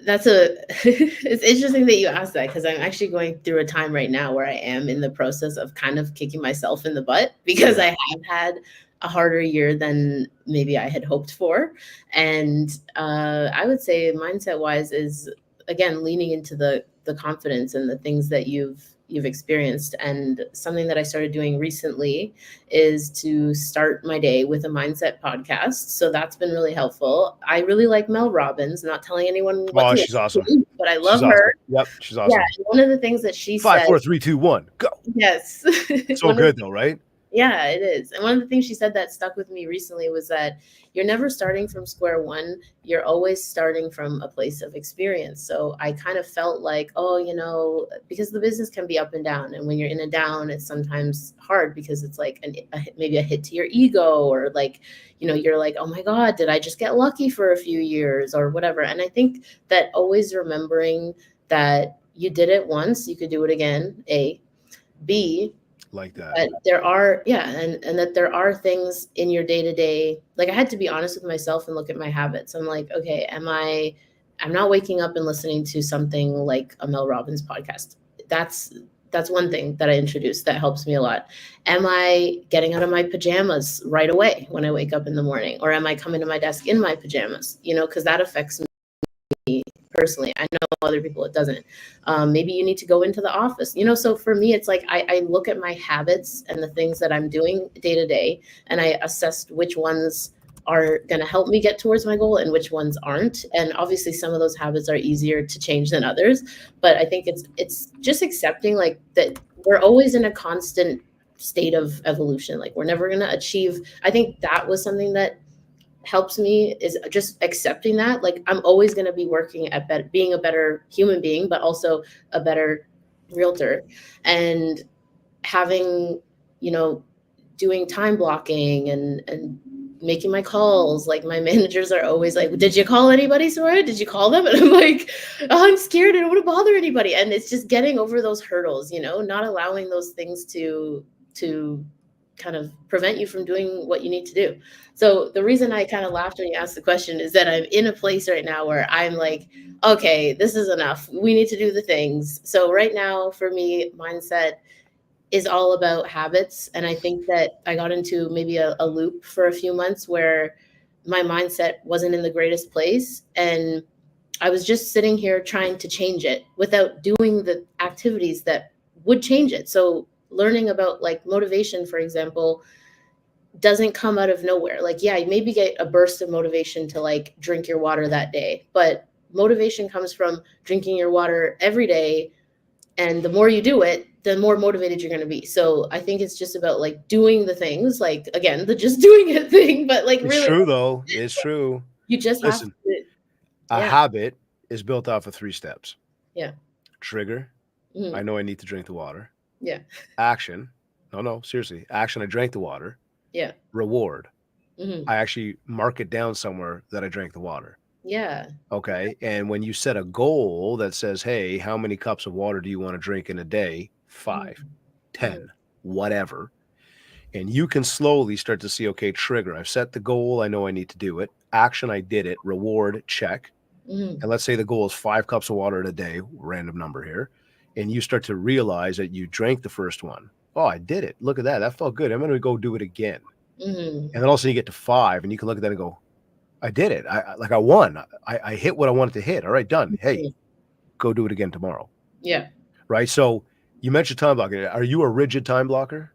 that's a it's interesting that you asked that, because I'm actually going through a time right now where I am in the process of kind of kicking myself in the butt, because Yeah. I have had a harder year than maybe I had hoped for. And I would say mindset wise is, again, leaning into the confidence and the things that you've experienced. And something that I started doing recently is to start my day with a mindset podcast. So that's been really helpful. I really like Mel Robbins, not telling anyone what Oh, to she's listen awesome. to, but I She's love her. awesome. Yep, she's Yeah, awesome. and one of the things that she Five, said, four, three, two, one, go. yes, So one of good though, right? yeah, it is. And one of the things she said that stuck with me recently was that you're never starting from square one. You're always starting from a place of experience. So I kind of felt like, oh, because the business can be up and down. And when you're in a down, it's sometimes hard because it's like maybe a hit to your ego, or like, you're like, oh my God, did I just get lucky for a few years or whatever? And I think that always remembering that you did it once, you could do it again, A. B, Like that. but there are, yeah, and that there are things in your day to day. Like, I had to be honest with myself and look at my habits. I'm like, okay, I'm not waking up and listening to something like a Mel Robbins podcast. That's one thing that I introduced that helps me a lot. Am I getting out of my pajamas right away when I wake up in the morning, or am I coming to my desk in my pajamas? Because that affects me personally. I know other people it doesn't. Maybe you need to go into the office. So for me, it's like I look at my habits and the things that I'm doing day to day, and I assess which ones are going to help me get towards my goal and which ones aren't. And obviously some of those habits are easier to change than others, but I think it's just accepting like that we're always in a constant state of evolution. Like we're never going to achieve. I think that was something that helps me, is just accepting that like I'm always going to be working at being a better human being, but also a better realtor, and having, doing time blocking and making my calls. Like my managers are always like, did you call anybody, Soroya? Did you call them? And I'm like, oh, I'm scared. I don't want to bother anybody. And it's just getting over those hurdles, not allowing those things to kind of prevent you from doing what you need to do. So the reason I kind of laughed when you asked the question is that I'm in a place right now where I'm like, okay, this is enough. We need to do the things. So right now for me, mindset is all about habits. And I think that I got into maybe a loop for a few months where my mindset wasn't in the greatest place. And I was just sitting here trying to change it without doing the activities that would change it. So learning about like motivation, for example, doesn't come out of nowhere. Like, yeah, you maybe get a burst of motivation to like drink your water that day, but motivation comes from drinking your water every day. And the more you do it, the more motivated you're going to be. So I think it's just about like doing the things, like again, the just doing it thing, but like It's really, true though. It's true. you just have Listen, to. a Yeah. habit is built off of 3 steps. Yeah. Trigger. Mhm. I know I need to drink the water. Yeah. Action. No, seriously. Action. I drank the water. Yeah. Reward. Mhm. I actually mark it down somewhere that I drank the water. Yeah. Okay. And when you set a goal that says, hey, how many cups of water do you want to drink in a day? 5, Mhm. 10, whatever. And you can slowly start to see, okay, trigger. I've set the goal. I know I need to do it. Action. I did it. Reward. Check. Mhm. And let's say the goal is 5 cups of water in a day, random number here. And you start to realize that you drank the first one. Oh, I did it. Look at that. That felt good. I'm going to go do it again. Mhm. And then all of a sudden you get to 5 and you can look at that and go, I did it. I won. I hit what I wanted to hit. All right, done. Hey, Mhm. go do it again tomorrow. Yeah. Right. So you mentioned time blocking. Are you a rigid time blocker?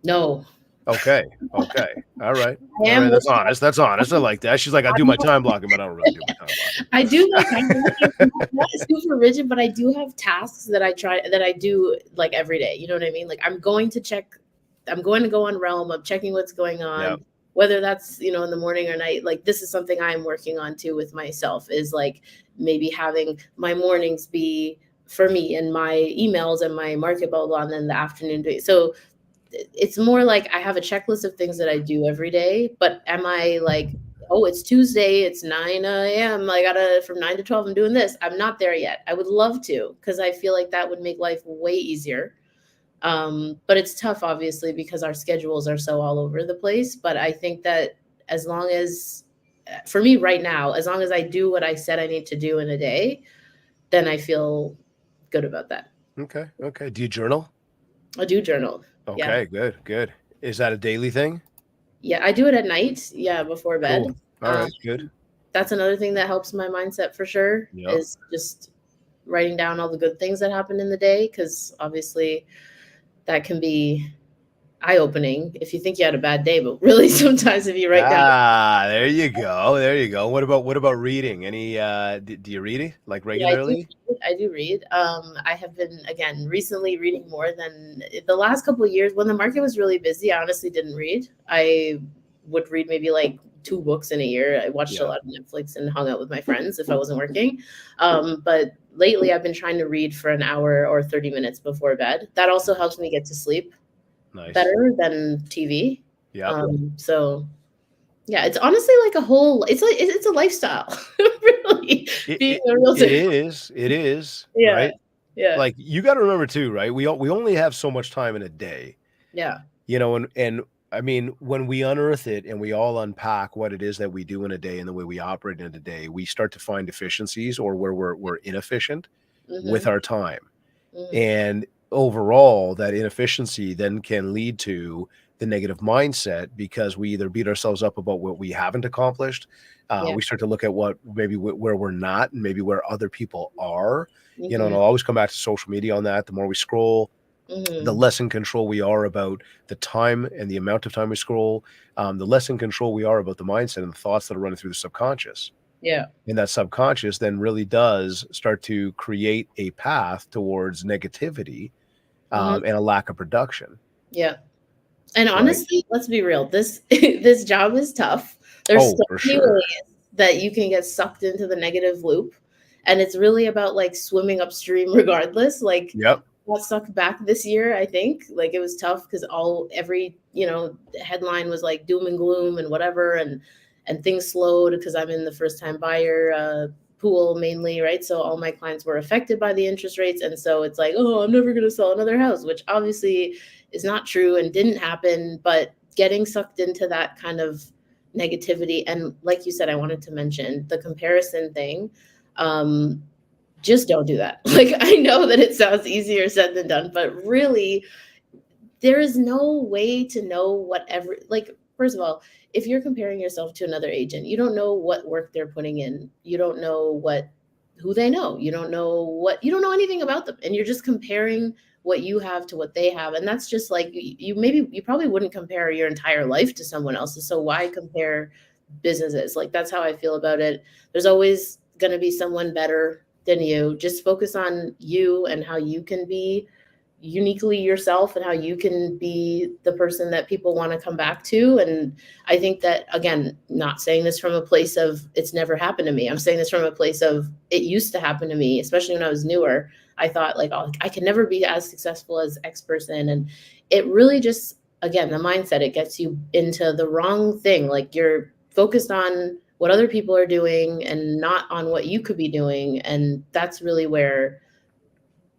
No. Okay. Okay. All right. I All am right. That's working honest. That's honest. I like that. She's like, I do my time blocking, but I don't really do my time blocking. I do my time blocking. Not super rigid, but I do have tasks that I do like every day. You know what I mean? Like I'm going to go on Realm. I'm checking what's going on, Yep. whether that's, in the morning or night. Like this is something I'm working on too with myself, is like maybe having my mornings be for me and my emails and my market blah, blah, and then the afternoon. So it's more like I have a checklist of things that I do every day, but am I like, oh, it's Tuesday, it's 9 a.m. I gotta, from 9 to 12, I'm doing this. I'm not there yet. I would love to, because I feel like that would make life way easier. But it's tough, obviously, because our schedules are so all over the place. But I think that as long as, for me right now, as long as I do what I said I need to do in a day, then I feel good about that. Okay. Okay. Do you journal? I do journal. Yeah. Okay. Good. Good. Is that a daily thing? Yeah, I do it at night. Yeah, before bed. Cool. All right. Good. That's another thing that helps my mindset for sure, Yep. is just writing down all the good things that happened in the day, because obviously that can be eye-opening if you think you had a bad day, but really sometimes if you write down. There you go. There you go. What about reading? Any do you read it like regularly? Yeah, I do read. I have been, again, recently reading more than the last couple of years. When the market was really busy, I honestly didn't read. I would read maybe like 2 books in a year. I watched a lot of Netflix and hung out with my friends if I wasn't working. But lately I've been trying to read for an hour or 30 minutes before bed. That also helps me get to sleep better than TV. Yeah. So yeah, it's honestly like it's a lifestyle. Really, being a realtor. It is. Yeah. Right. Yeah. Like you got to remember too, right? We only have so much time in a day. Yeah. And I mean, when we unearth it and we all unpack what it is that we do in a day and the way we operate in a day, we start to find efficiencies or where we're inefficient with Mhm, our time. mhm. And overall, that inefficiency then can lead to the negative mindset because we either beat ourselves up about what we haven't accomplished. Yeah. We start to look at what maybe where we're not and maybe where other people are. And Mhm, I'll always come back to social media on that. The more we scroll, the mhm. less in control we are about the time and the amount of time we scroll, the less in control we are about the mindset and the thoughts that are running through the subconscious. Yeah. And that subconscious then really does start to create a path towards negativity Mhm. and a lack of production, Yeah. And right? honestly, let's be real, this this job is tough. There's Oh, so for many sure. ways that you can get sucked into the negative loop, and it's really about, like, swimming upstream regardless, like, Yep. got sucked back this year, I think, like, it was tough because every, headline was, like, doom and gloom and whatever, and things slowed because 'cause I'm in the first time buyer, pool mainly, right? So all my clients were affected by the interest rates, and so it's like, "Oh, I'm never gonna sell another house," which obviously is not true and didn't happen, but getting sucked into that kind of negativity, and like you said, I wanted to mention the comparison thing. Um, just don't do that. Like, I know that it sounds easier said than done, but really, there is no way to know whatever, like, first of all, if you're comparing yourself to another agent, you don't know what work they're putting in. You don't know what who they know. You don't know anything about them. And you're just comparing what you have to what they have. And that's just like you probably wouldn't compare your entire life to someone else's. So why compare businesses? Like, that's how I feel about it. There's always gonna be someone better than you. Just focus on you and how you can be uniquely yourself and how you can be the person that people want to come back to. And I think that, again, not saying this from a place of it's never happened to me. I'm saying this from a place of it used to happen to me, especially when I was newer. I thought, like, oh, I can never be as successful as X person. And it really just, again, the mindset, it gets you into the wrong thing. Like, you're focused on what other people are doing and not on what you could be doing. And that's really where,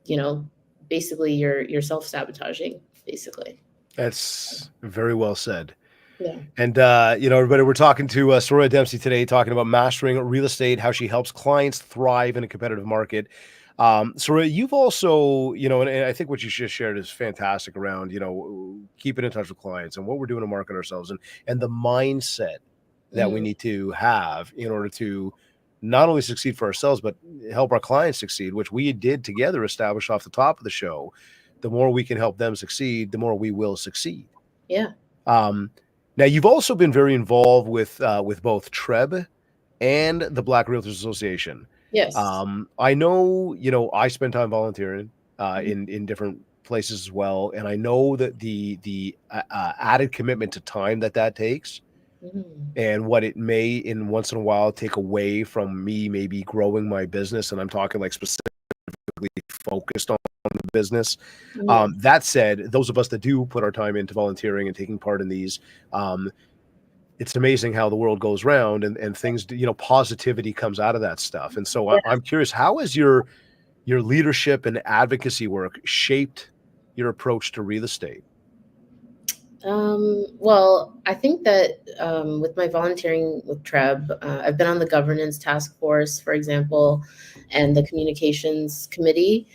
you know, basically you're self-sabotaging, basically. That's very well said. Yeah. And, everybody, we're talking to Soroya Dempsey today, talking about mastering real estate, how she helps clients thrive in a competitive market. Soroya, you've also, and I think what you just shared is fantastic around, keeping in touch with clients and what we're doing to market ourselves and the mindset that we Mhm. need to have in order to not only succeed for ourselves, but help our clients succeed, which we did together establish off the top of the show. The more we can help them succeed, the more we will succeed. Yeah. Um, Now you've also been very involved with both TREB and the Black Realtors Association. Yes. I know, I spend time volunteering Mhm. in different places as well, and I know that the added commitment to time that takes, Mhm. and what it may in once in a while take away from me maybe growing my business, and I'm talking like specifically focused on the business. Yes. That said, those of us that do put our time into volunteering and taking part in these, um, it's amazing how the world goes round and things, positivity comes out of that stuff. And so Yeah. I'm curious, how has your leadership and advocacy work shaped your approach to real estate? Well, I think that with my volunteering with TREB, I've been on the governance task force, for example, and the communications committee.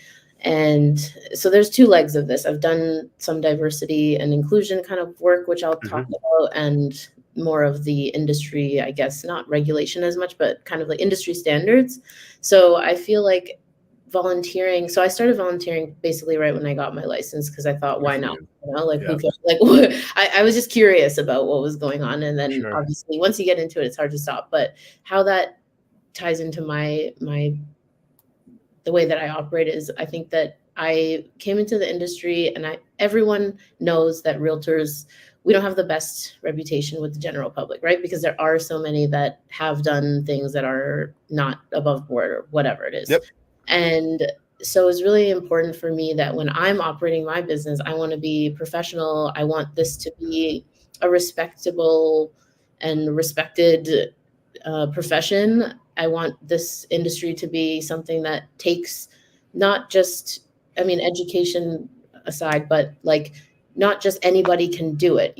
And so there's two legs of this. I've done some diversity and inclusion kind of work, which I'll talk Mhm. about, and more of the industry, I guess, not regulation as much, but kind of like industry standards. So I feel like volunteering. So I started volunteering basically right when I got my license because I thought, Good why for not? you. Like, who Yeah, cares? Like, what? I was just curious about what was going on. And then sure. obviously once you get into it, it's hard to stop. But how that ties into my the way that I operate is I think that I came into the industry and everyone knows that realtors, we don't have the best reputation with the general public, right? Because there are so many that have done things that are not above board or whatever it is. Yep. And so it's really important for me that when I'm operating my business, I want to be professional. I want this to be a respectable and respected profession. I want this industry to be something that takes not just, I mean, education aside, but like not just anybody can do it,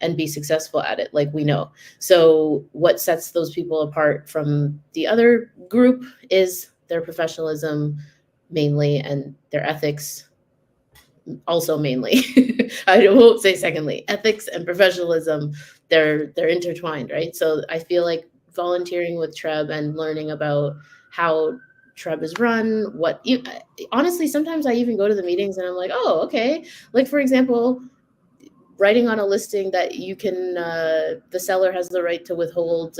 and be successful at it, like we know. So what sets those people apart from the other group is their professionalism mainly, and their ethics also mainly. I won't say secondly. Ethics and professionalism, they're intertwined, right? So I feel like volunteering with Treb and learning about how Treb is run, honestly, sometimes I even go to the meetings and I'm like, oh, okay. Like, for example, writing on a listing that you can, the seller has the right to withhold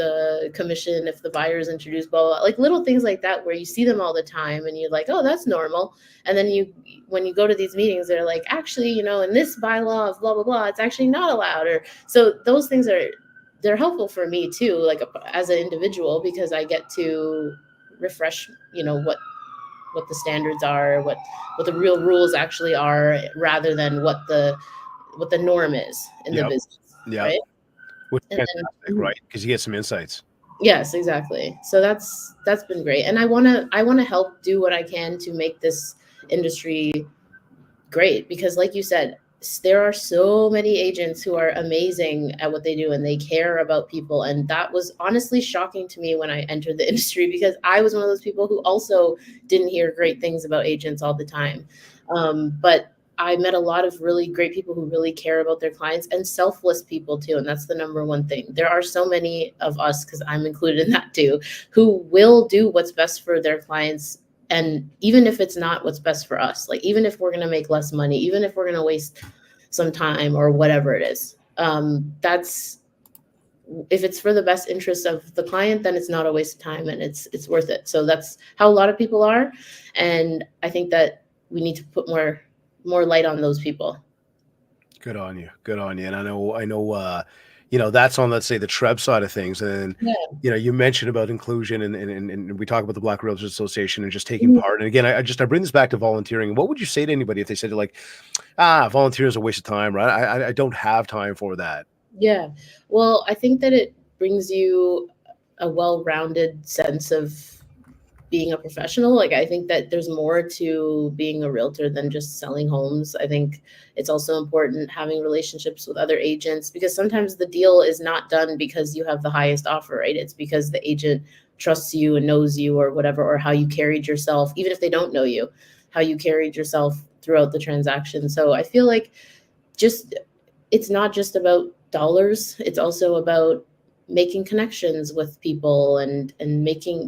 commission if the buyer is introduced, blah, blah, blah. Like little things like that where you see them all the time and you're like, oh, that's normal. And then when you go to these meetings, they're like, actually, in this bylaw of blah, blah, blah, it's actually not allowed. Or so those things they're helpful for me too, like as an individual, because I get to refresh, what the standards are, what the real rules actually are, rather than what the norm is in the business, right? Which is And fantastic, right? Because you get some insights. yes, exactly. So that's been great, and I wanna help do what I can to make this industry great, because like you said, there are so many agents who are amazing at what they do and they care about people, and that was honestly shocking to me when I entered the industry, because I was one of those people who also didn't hear great things about agents all the time. But I met a lot of really great people who really care about their clients, and selfless people too, and that's the number one thing. There are so many of us, because I'm included in that too, who will do what's best for their clients. And even if it's not what's best for us, like even if we're going to make less money, even if we're going to waste some time or whatever it is, that's, if it's for the best interest of the client, then it's not a waste of time and it's worth it. So that's how a lot of people are. And I think that we need to put more light on those people. Good on you. Good on you. And I know, that's on, let's say, the Treb side of things. And, Yeah. you mentioned about inclusion and we talk about the Black Realtors Association and just taking Mhm. part. And again, I bring this back to volunteering. What would you say to anybody if they said like, volunteer is a waste of time, right? I don't have time for that. Yeah. Well, I think that it brings you a well-rounded sense of being a professional. Like, I think that there's more to being a realtor than just selling homes. I think it's also important having relationships with other agents, because sometimes the deal is not done because you have the highest offer, right? It's because the agent trusts you and knows you or whatever, or how you carried yourself, even if they don't know you, how you carried yourself throughout the transaction. So I feel like just it's not just about dollars, it's also about making connections with people and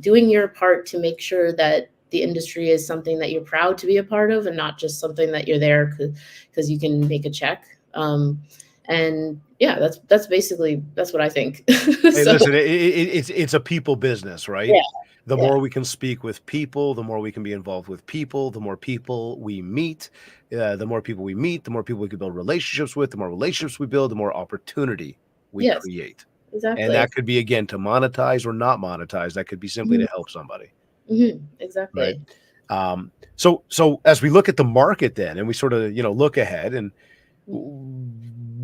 doing your part to make sure that the industry is something that you're proud to be a part of, and not just something that you're there because you can make a check. And yeah, that's basically, that's what I think. Hey, So listen, it's a people business, right? yeah, The yeah, more we can speak with people, the more we can be involved with people, the more people we meet, the more people we meet, the more people we can build relationships with, the more relationships we build, the more opportunity we yes, create. And exactly. that could be, again, to monetize or not monetize. That could be simply Mhm, to help somebody, right? exactly. So as we look at the market then, and we sort of, look ahead and Mhm.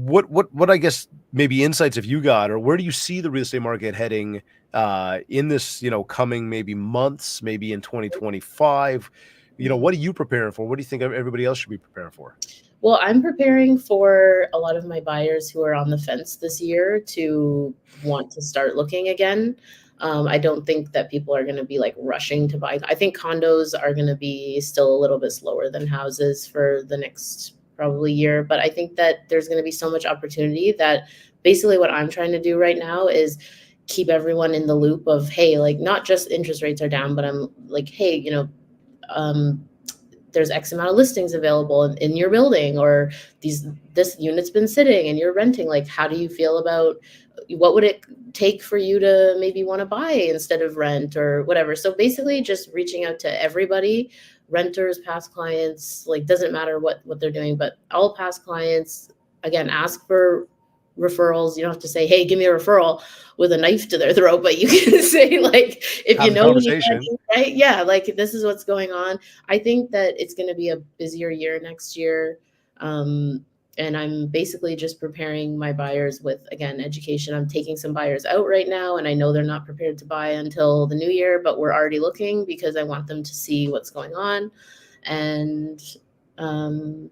what I guess maybe insights have you got, or where do you see the real estate market heading in this, coming maybe months, maybe in 2025? What are you preparing for? What do you think everybody else should be preparing for? Well, I'm preparing for a lot of my buyers who are on the fence this year to want to start looking again. I don't think that people are going to be like rushing to buy. I think condos are going to be still a little bit slower than houses for the next probably year. But I think that there's going to be so much opportunity that basically what I'm trying to do right now is keep everyone in the loop of, hey, like not just interest rates are down, but I'm like, hey, um, there's X amount of listings available in your building, or this unit's been sitting and you're renting. Like, how do you feel about, what would it take for you to maybe want to buy instead of rent or whatever? So basically just reaching out to everybody, renters, past clients, like doesn't matter what they're doing, but all past clients, again, ask for referrals. You don't have to say, hey, give me a referral with a knife to their throat, but you can say, like, if you Have the know conversation. anybody, right? Yeah, like this is what's going on. I think that it's going to be a busier year next year. Um, and I'm basically just preparing my buyers with, again, education. I'm taking some buyers out right now, and I know they're not prepared to buy until the new year, but we're already looking because I want them to see what's going on. And um,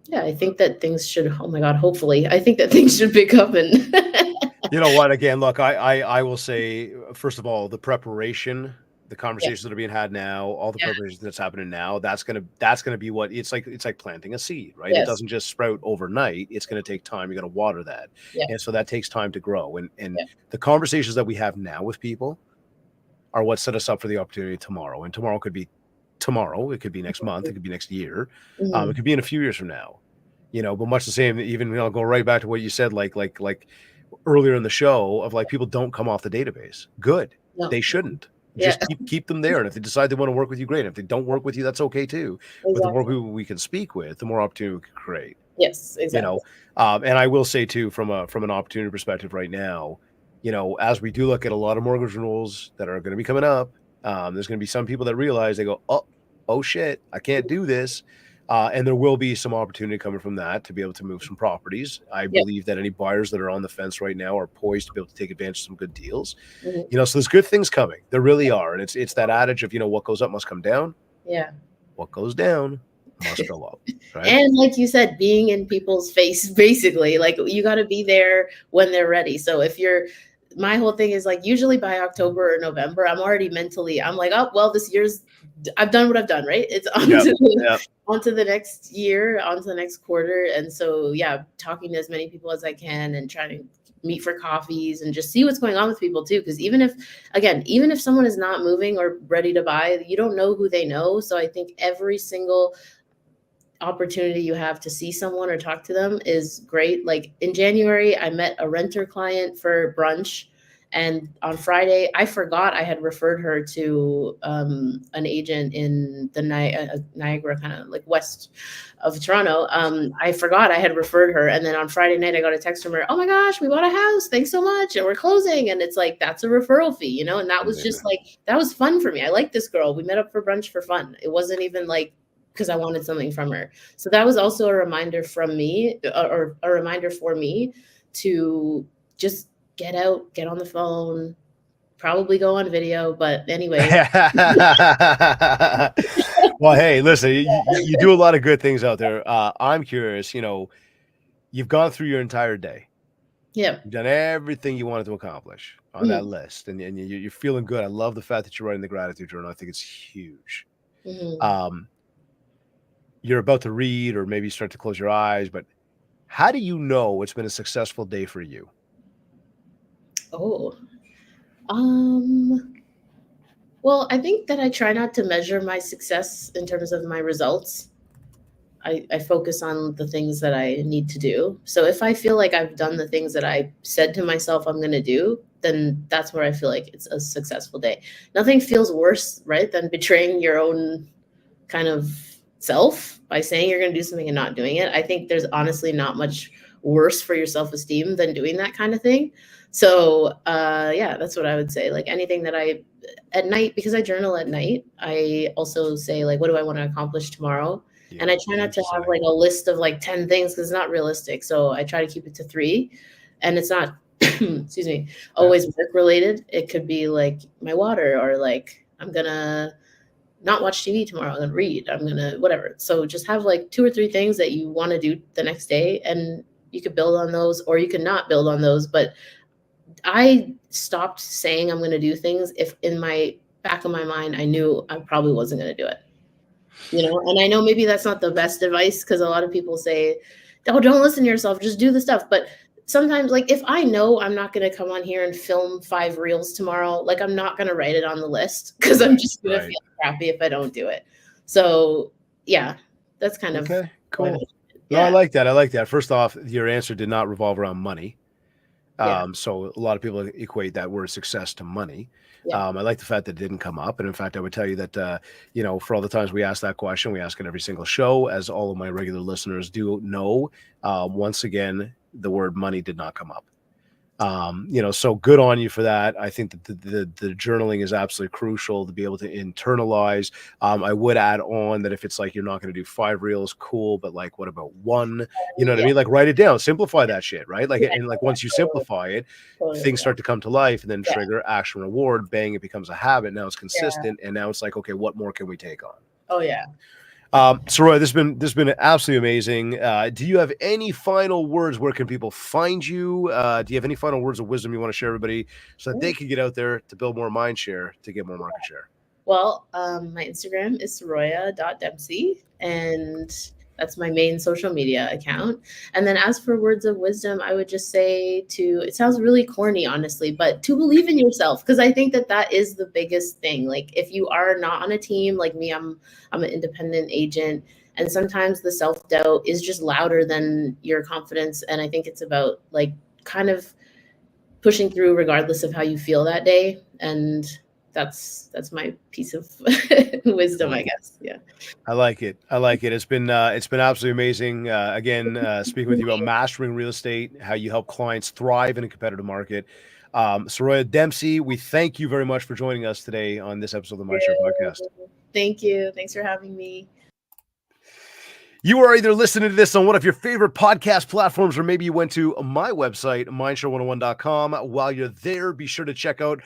Yeah, I think that things should, oh my God, hopefully, I think that things should pick up and You know what? Again, look, I will say, first of all, the preparation, the yeah, conversations that are being had now, all the yeah, preparation that's happening now, that's gonna be what it's like planting a seed, right? It yes, doesn't just sprout overnight. It's gonna take time. You got to water that, yeah, and so that takes time to grow. And yeah, the conversations that we have now with people are what set us up for the opportunity tomorrow. And tomorrow could be tomorrow. It could be next month. It could be next year. It mhm, could be in a few years from now. But much the same. Even go right back to what you said, like earlier in the show of like people don't come off the database. Good. no, They shouldn't. yeah, Just keep them there. And if they decide they want to work with you, great. If they don't work with you, that's okay too. But the more exactly. people we can speak with, the more opportunity we can create. Yes, You know, exactly. and I will say too, from an opportunity perspective right now, as we do look at a lot of mortgage renewals that are going to be coming up, there's going to be some people that realize they go, oh shit, I can't do this. And there will be some opportunity coming from that to be able to move some properties. I Yep, believe that any buyers that are on the fence right now are poised to be able to take advantage of some good deals. mhm, So there's good things coming. There really are. And it's that adage of, what goes up must come down. yeah. What goes down must go up. Right. And like you said, being in people's face, basically, like you got to be there when they're ready. So if you're, my whole thing is like usually by October or November, I'm already mentally, I'm like, oh well, this year's, I've done what I've done, right? It's on Yep. to the, Yep. on to the next year, on to the next quarter. And so yeah, talking to as many people as I can and trying to meet for coffees and just see what's going on with people too. Because even if someone is not moving or ready to buy, you don't know who they know. So I think every single opportunity you have to see someone or talk to them is great. Like in January, I met a renter client for brunch. And on Friday, I forgot I had referred her to an agent in the Niagara, kind of like west of Toronto. I forgot I had referred her. And then on Friday night, I got a text from her, oh my gosh, we bought a house. Thanks so much. And we're closing. And it's like, that's a referral fee, And that was just like, that was fun for me. I like this girl. We met up for brunch for fun. It wasn't even like, because I wanted something from her. So that was also a reminder from me, or a reminder for me to just get out, get on the phone, probably go on video. But anyway, Well, hey, listen, you do a lot of good things out there. I'm curious, you've gone through your entire day. yeah. You've done everything you wanted to accomplish on that Mhm, list, and you're feeling good. I love the fact that you're writing the gratitude journal. I think it's huge. mhm. Um, you're about to read or maybe start to close your eyes, but how do you know it's been a successful day for you? Oh, um, well, I think that I try not to measure my success in terms of my results. I focus on the things that I need to do. So if I feel like I've done the things that I said to myself I'm going to do, then that's where I feel like it's a successful day. Nothing feels worse, right, than betraying your own kind of self by saying you're going to do something and not doing it. I think there's honestly not much worse for your self-esteem than doing that kind of thing. So yeah, that's what I would say. Like anything that I at night, because I journal at night, I also say like, what do I want to accomplish tomorrow? And Yeah, I try not to have interesting. like a list of like 10 things because it's not realistic. So I try to keep it to three. And it's not, excuse me, Yeah. always work related. It could be like my water or like I'm gonna not watch TV tomorrow. I'm gonna read. I'm gonna whatever. So just have like two or three things that you want to do the next day, and you could build on those, or you could not build on those. But I stopped saying I'm gonna do things if in my back of my mind I knew I probably wasn't gonna do it. And I know maybe that's not the best advice because a lot of people say, "Oh, don't listen to yourself. Just do the stuff." But sometimes, like if I know I'm not gonna come on here and film 5 reels tomorrow, like I'm not gonna write it on the list because I'm Right, just gonna right. feel crappy if I don't do it. So yeah, that's kind of Okay, how I cool. manage it. No, I Yeah, like that. I like that. First off, your answer did not revolve around money. yeah, So a lot of people equate that word success to money. yeah. I like the fact that it didn't come up. And in fact, I would tell you that, for all the times we ask that question, we ask it every single show, as all of my regular listeners do know. Once again, the word money did not come up. So good on you for that. I think that the journaling is absolutely crucial to be able to internalize. I would add on that if it's like you're not going to do 5 reels, cool, but like what about one? You know what I Yeah, mean? Like write it down, simplify that shit, right? Like yeah, and like once you totally, simplify it, totally. things start to come to life and then Yeah, trigger action reward, bang, it becomes a habit. Now it's yeah. consistent. And now it's like, okay, what more can we take on? Oh yeah. Soroya, this has been absolutely amazing. Do you have any final words? Where can people find you? Do you have any final words of wisdom you want to share everybody so that they can get out there to build more mind share to get more market share? Well, my Instagram is Soroya.Dempsey, and that's my main social media account. And then as for words of wisdom, I would just say it sounds really corny, honestly, but to believe in yourself, because I think that that is the biggest thing. Like if you are not on a team, like me, I'm an independent agent. And sometimes the self-doubt is just louder than your confidence. And I think it's about like kind of pushing through regardless of how you feel that day. And that's my piece of wisdom, I guess. Yeah. I like it. I like it. It's been absolutely amazing. Again, speaking with you about mastering real estate, how you help clients thrive in a competitive market. Soroya Dempsey, we thank you very much for joining us today on this episode of the MindShare podcast. Thank you. Thanks for having me. You are either listening to this on one of your favorite podcast platforms, or maybe you went to my website, mindshare101.com. While you're there, be sure to check out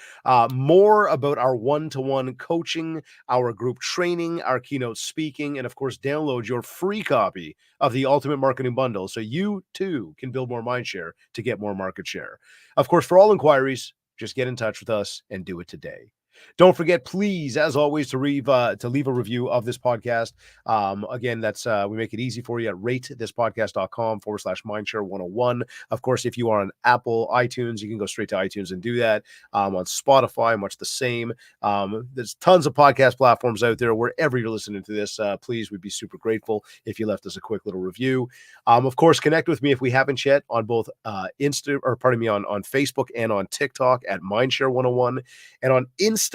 more about our one-to-one coaching, our group training, our keynote speaking, and of course, download your free copy of the Ultimate Marketing Bundle so you too can build more mindshare to get more market share. Of course, for all inquiries, just get in touch with us and do it today. Don't forget, please, as always, to leave a review of this podcast. Again, that's we make it easy for you at ratethispodcast.com/mindshare101. Of course, if you are on Apple iTunes, you can go straight to iTunes and do that. On Spotify, much the same. There's tons of podcast platforms out there. Wherever you're listening to this, please, we'd be super grateful if you left us a quick little review. Of course, connect with me if we haven't yet on both on Facebook and on TikTok at Mindshare101 and on Instagram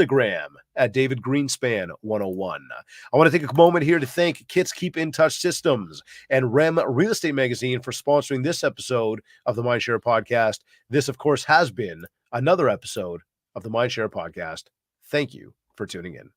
at David Greenspan 101. I want to take a moment here to thank Kits Keep in Touch Systems and REM Real Estate Magazine for sponsoring this episode of the Mindshare Podcast. This, of course, has been another episode of the Mindshare Podcast. Thank you for tuning in.